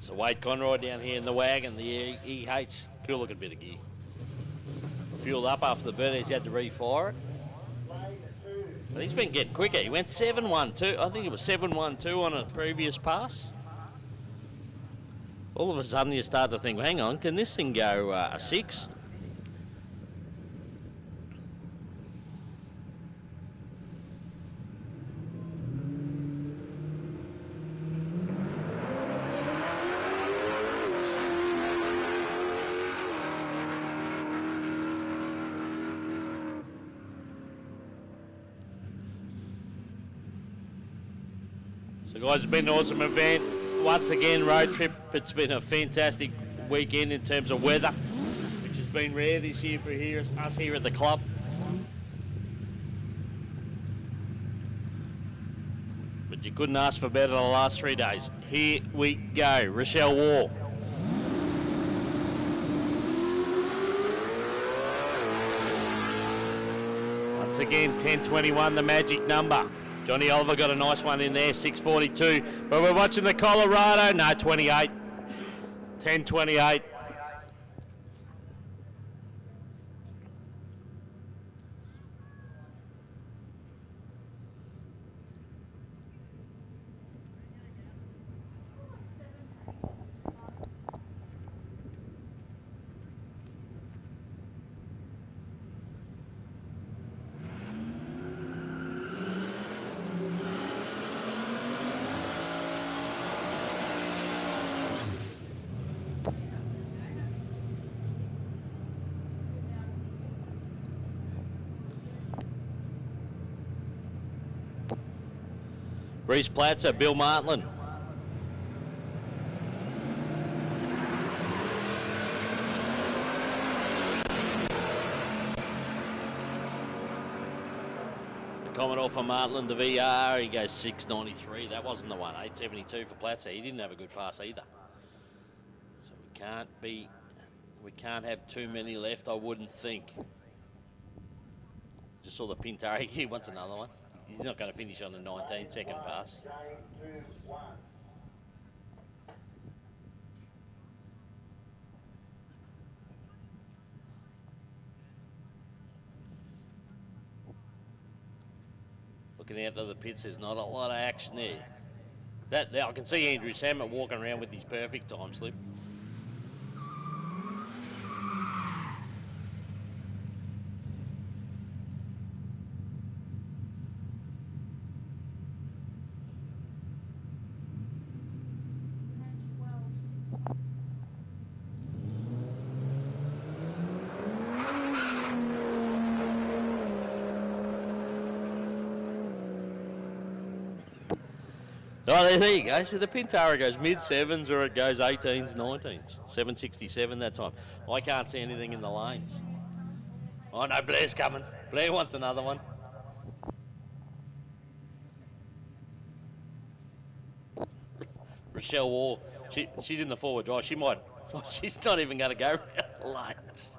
S1: So Wade Conroy down here in the wagon, the EH. Cool looking bit of gear. Fueled up after the burn, he's had to refire it. But he's been getting quicker. He went 7.12. I think it was 7.12 on a previous pass. All of a sudden you start to think, hang on, can this thing go a 6? So guys, it's been an awesome event. Once again, road trip. It's been a fantastic weekend in terms of weather, which has been rare this year for us here at the club. But you couldn't ask for better the last 3 days. Here we go, Rochelle War. Once again, 10:21, the magic number. Johnny Oliver got a nice one in there, 6:42. But we're watching the Colorado. No, 28. 10:28. Reese Platzer, Bill Martland. The Commodore for Martland, the VR, he goes 6.93. That wasn't the one, 8.72 for Platzer. He didn't have a good pass either. So we can't have too many left, I wouldn't think. Just saw the Pintari, he wants another one. He's not going to finish on the 19-second pass. Looking out of the pits, there's not a lot of action there. I can see Andrew Sammett walking around with his perfect time slip. Oh, there you go. So the Pintara goes mid-7s or it goes 18s, 19s. 7.67 that time. I can't see anything in the lanes. Oh, no, Blair's coming. Blair wants another one. Rochelle Wall, she's in the forward drive. She might. She's not even going to go around the lanes.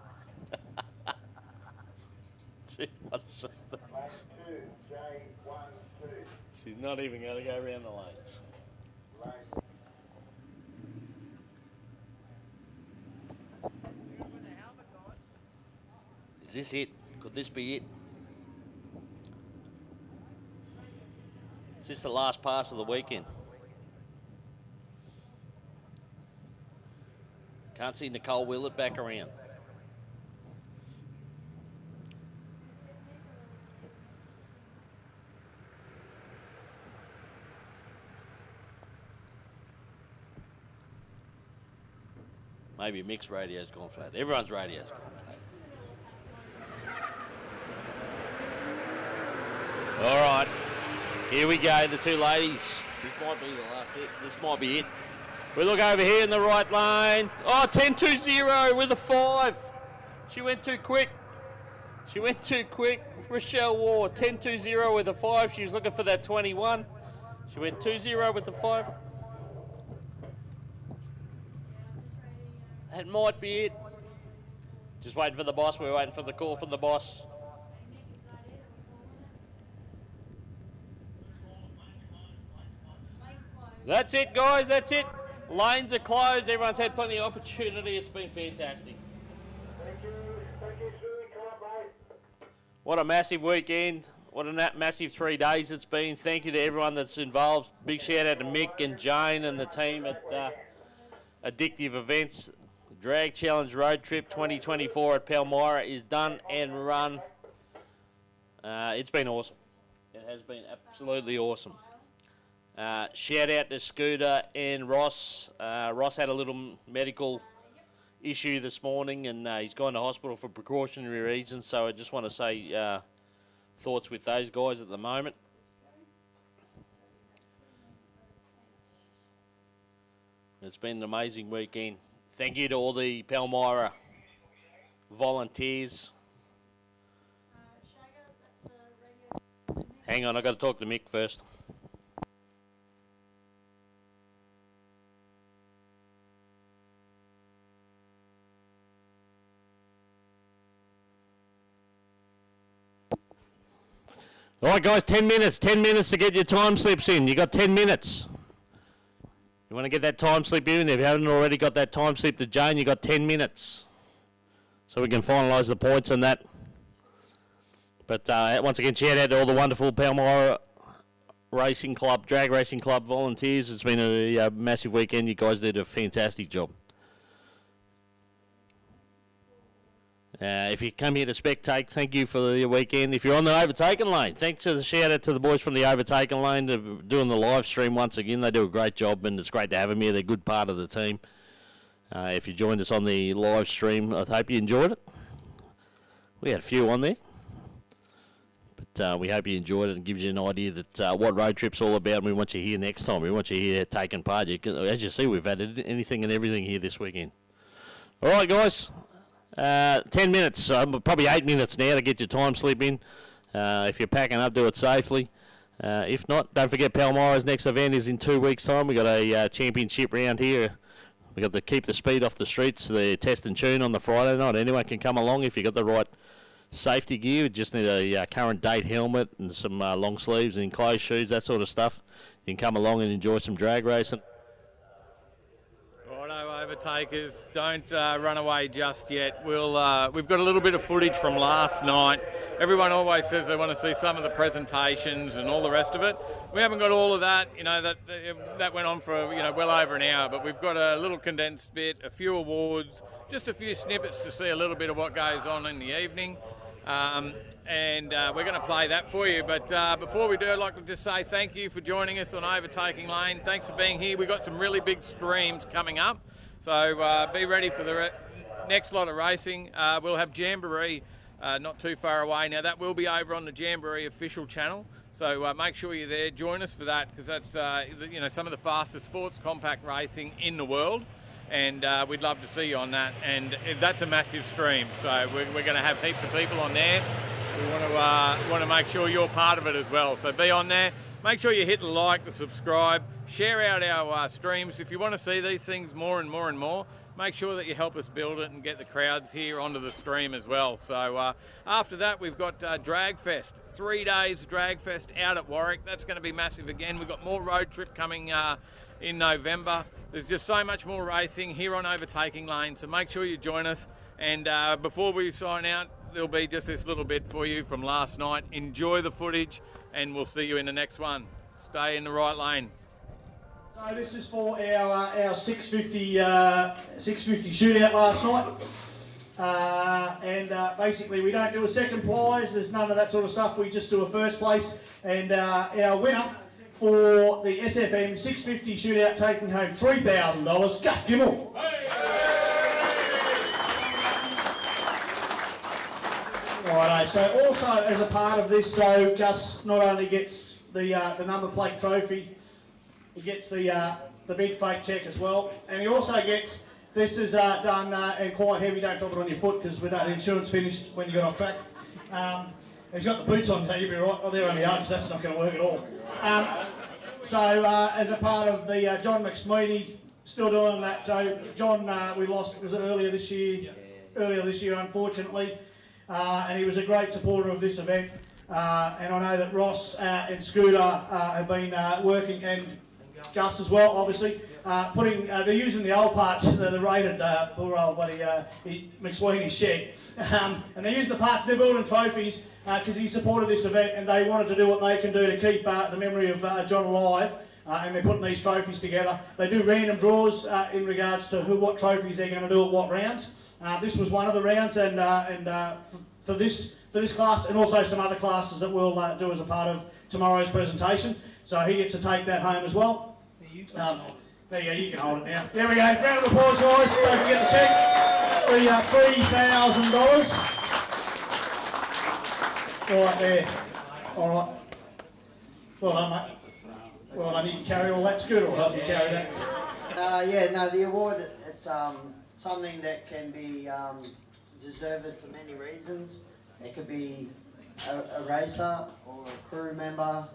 S1: She wants something. She's not even going to go around the lanes. Is this it? Could this be it? Is this the last pass of the weekend? Can't see Nicole Willett back around. Maybe Mick's radio's gone flat. Everyone's radio's gone flat. All right, here we go, the two ladies. This might be the last hit. This might be it. We look over here in the right lane. Oh, 10.20 with a 5. She went too quick. She went too quick. Rochelle Ward, 10.20 with a 5. She was looking for that 21. She went 2.0 with the 5. That might be it. Just waiting for the boss. We're waiting for the call from the boss. That's it, guys. That's it. Lanes are closed. Everyone's had plenty of opportunity. It's been fantastic.
S2: Thank you. Thank you, Sue. Come on, mate.
S1: What a massive weekend. What a massive 3 days it's been. Thank you to everyone that's involved. Big shout out to Mick and Jane and the team at Addictive Events. Drag Challenge Road Trip 2024 at Palmyra is done and run. It's been awesome. It has been absolutely awesome. Shout out to Scooter and Ross. Ross had a little medical issue this morning and he's gone to hospital for precautionary reasons, so I just want to say thoughts with those guys at the moment. It's been an amazing weekend. Thank you to all the Palmyra volunteers. Hang on, I've got to talk to Mick first. All right, guys, 10 minutes. 10 minutes to get your time slips in. You got 10 minutes. You want to get that time slip in? If you haven't already got that time slip to Jane, you got 10 minutes. So we can finalise the points on that. But once again, shout out to all the wonderful Palmyra Racing Club, Drag Racing Club volunteers. It's been a massive weekend. You guys did a fantastic job. If you come here to spectate, thank you for the weekend. If you're on the overtaken lane, thanks to the shout out to the boys from the overtaken lane for doing the live stream once again. They do a great job and it's great to have them here. They're a good part of the team. If you joined us on the live stream, I hope you enjoyed it. We had a few on there. But we hope you enjoyed it and gives you an idea that what Road Trip's all about, and we want you here next time. We want you here taking part. As you see, we've had anything and everything here this weekend. All right, guys. 10 minutes, probably 8 minutes now to get your time slip in. If you're packing up, do it safely. If not, don't forget Palmyra's next event is in 2 weeks' time. We've got a championship round here. We've got to keep the speed off the streets, the test and tune on the Friday night. Anyone can come along if you've got the right safety gear. You just need a current date helmet and some long sleeves and enclosed shoes, that sort of stuff. You can come along and enjoy some drag racing.
S5: Overtakers, don't run away just yet. We've got a little bit of footage from last night. Everyone always says they want to see some of the presentations and all the rest of it. We haven't got all of that. That went on for well over an hour, but we've got a little condensed bit, a few awards, just a few snippets to see a little bit of what goes on in the evening. And we're going to play that for you. But before we do, I'd like to just say thank you for joining us on Overtaking Lane. Thanks for being here. We've got some really big streams coming up. So be ready for the next lot of racing. We'll have Jamboree not too far away. Now, that will be over on the Jamboree official channel. So make sure you're there. Join us for that, because that's some of the fastest sports compact racing in the world. And we'd love to see you on that. And that's a massive stream. So we're going to have heaps of people on there. We want to make sure you're part of it as well. So be on there. Make sure you hit the like, the subscribe, share out our streams. If you want to see these things more and more and more, make sure that you help us build it and get the crowds here onto the stream as well. So after that, we've got Drag Fest. 3 days Drag Fest out at Warwick. That's going to be massive again. We've got more Road Trip coming in November. There's just so much more racing here on Overtaking Lane, so make sure you join us. And before we sign out, there'll be just this little bit for you from last night. Enjoy the footage, and we'll see you in the next one. Stay in the right lane.
S6: So this is for our 650 shootout last night. And basically we don't do a second prize, there's none of that sort of stuff, we just do a first place. And our winner for the SFM 650 shootout, taking home $3,000, Gus Gimmel. Righto, so also as a part of this, so Gus not only gets the number plate trophy, he gets the big fake check as well, and he also gets, this is done and quite heavy, don't drop it on your foot because with that insurance finished when you got off track. He's got the boots on, so you'll be right. Oh, they're only Uggs, that's not going to work at all. So as a part of the John McSmeedy, still doing that. So John, we lost, was it earlier this year? Earlier this year, unfortunately. And he was a great supporter of this event. And I know that Ross and Scooter have been working, and Gus as well, obviously. They're using the old parts, the rated poor old buddy McSweeney's shed, and they're using the parts. They're building trophies because he supported this event, and they wanted to do what they can do to keep the memory of John alive. And they're putting these trophies together. They do random draws in regards to what trophies they're going to do at what rounds. This was one of the rounds, and for this class, and also some other classes that we'll do as a part of tomorrow's presentation. So he gets to take that home as well. There you go, you can hold it now. There we go. Round of applause, guys. Don't forget the check. $3,000. All right there. All right. Well done, mate. Well done. You can carry all that. Scooter will help you carry that.
S7: The award, it's something that can be deserved for many reasons. It could be a racer or a crew member.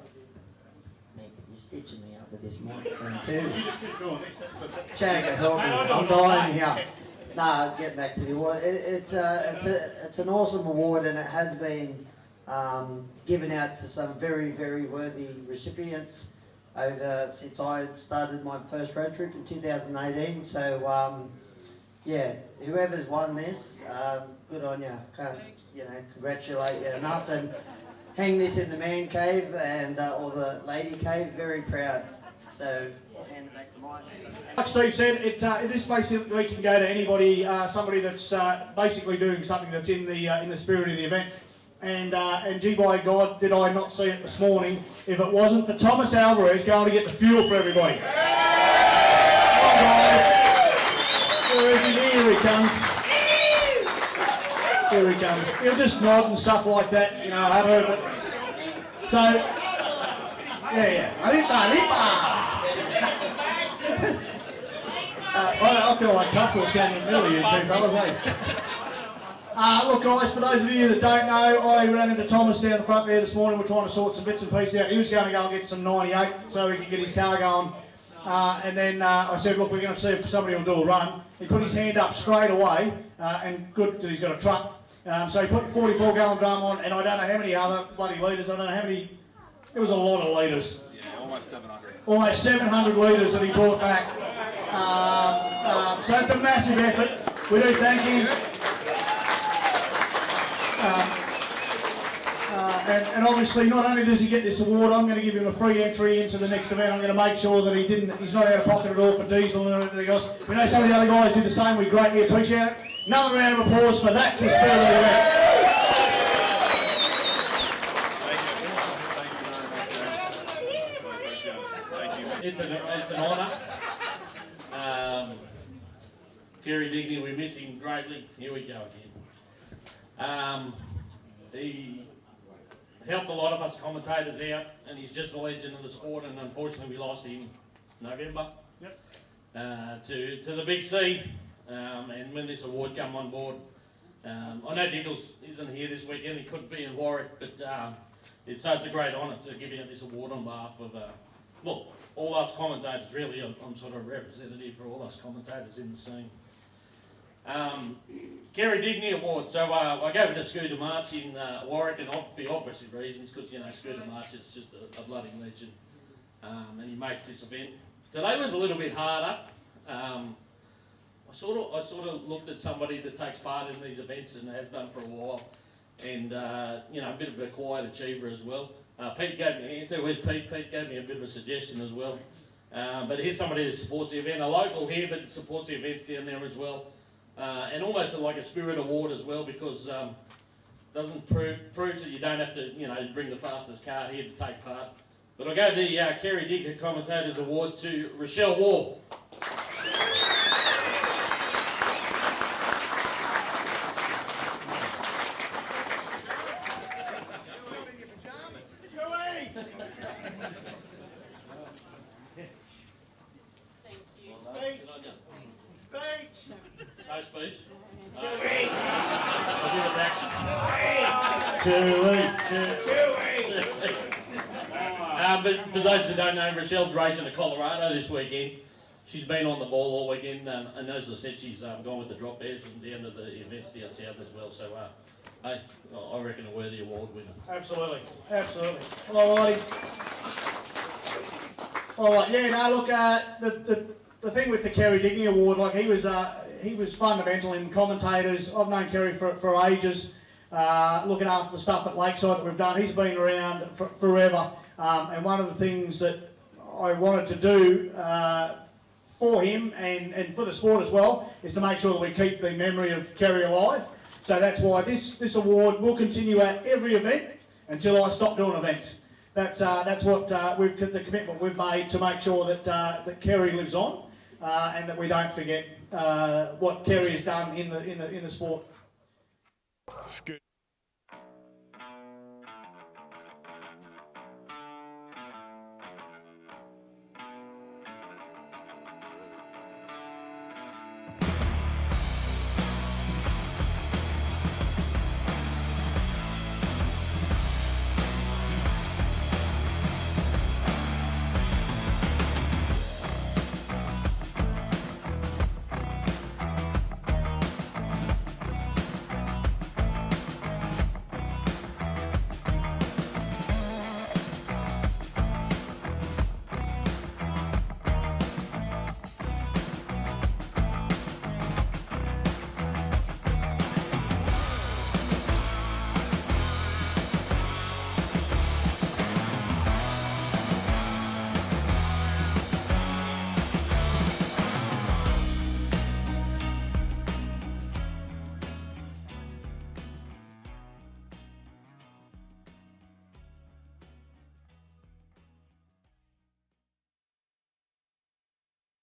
S7: Mate, you're stitching me up with this microphone too. Shannon, help me. I'm dying here. Getting back to the award. It's an awesome award, and it has been given out to some very, very worthy recipients over since I started my first road trip in 2018. So whoever's won this, good on you. Can't congratulate you enough, and hang this in the man cave and or the lady cave. Very proud. So I'll hand it back to Mike.
S6: Like Steve said, this basically can go to anybody, somebody that's basically doing something that's in the spirit of the event. And gee by God, did I not see it this morning, if it wasn't for Thomas Alvarez going to get the fuel for everybody. Come on, guys. Where is he? Here he comes. Here he comes. He'll just nod and stuff like that, have heard it. So, I feel like comfortable standing in the middle of you two fellas, eh? Look, guys, for those of you that don't know, I ran into Thomas down the front there this morning. We're trying to sort some bits and pieces out. He was going to go and get some 98 so he could get his car going. And then I said, look, we're going to see if somebody will do a run. He put his hand up straight away, and good that he's got a truck. So he put the 44-gallon drum on, and I don't know how many other bloody litres. I don't know how many. It was a lot of litres.
S8: Yeah, almost 700.
S6: Almost 700 litres that he brought back. So it's a massive effort. We do thank him. And obviously, not only does he get this award, I'm going to give him a free entry into the next event. I'm going to make sure that he's not out of pocket at all for Deisel and everything else. We know some of the other guys did the same. We greatly appreciate it. Another round of applause for That's the Spirit of the Event.
S1: It's an honour. Kerry Digney, we miss him greatly. Here we go again. He helped a lot of us commentators out, and he's just a legend of the sport, and unfortunately we lost him November.
S6: Yep.
S1: To the big C, and when this award come on board, I know Diggles isn't here this weekend, he couldn't be in Warwick, but it's a great honour to give out this award on behalf of all us commentators. Really, I'm sort of a representative for all us commentators in the scene. Kerry Digney Award. So I gave it to Scooter March in Warwick, and for obvious reasons, because Scooter March is just a bloody legend, and he makes this event. Today was a little bit harder. I sort of looked at somebody that takes part in these events and has done for a while, and a bit of a quiet achiever as well. Pete gave me, where's Pete? Pete gave me a bit of a suggestion as well. But here's somebody that supports the event, a local here, but supports the events down there as well. And almost like a spirit award as well, because doesn't proves that you don't have to bring the fastest car here to take part. But I gave the Kerry Digney Commentators Award to Rochelle Wall. No speech. But for those who don't know, Rochelle's racing to Colorado this weekend. She's been on the ball all weekend, and as I said, she's gone with the drop bears and down to the events down south as well. So, I reckon a worthy award winner.
S6: Absolutely, absolutely. Hello, Lottie. All right, yeah, no, look, the thing with the Kerry Dignity Award, like he was fundamental in commentators. I've known Kerry for ages, looking after the stuff at Lakeside that we've done. He's been around forever, and one of the things that I wanted to do for him and for the sport as well is to make sure that we keep the memory of Kerry alive. So that's why this award will continue at every event until I stop doing events. That's what the commitment we've made to make sure that Kerry lives on, and that we don't forget what Kerry has done in the sport.
S8: It's good.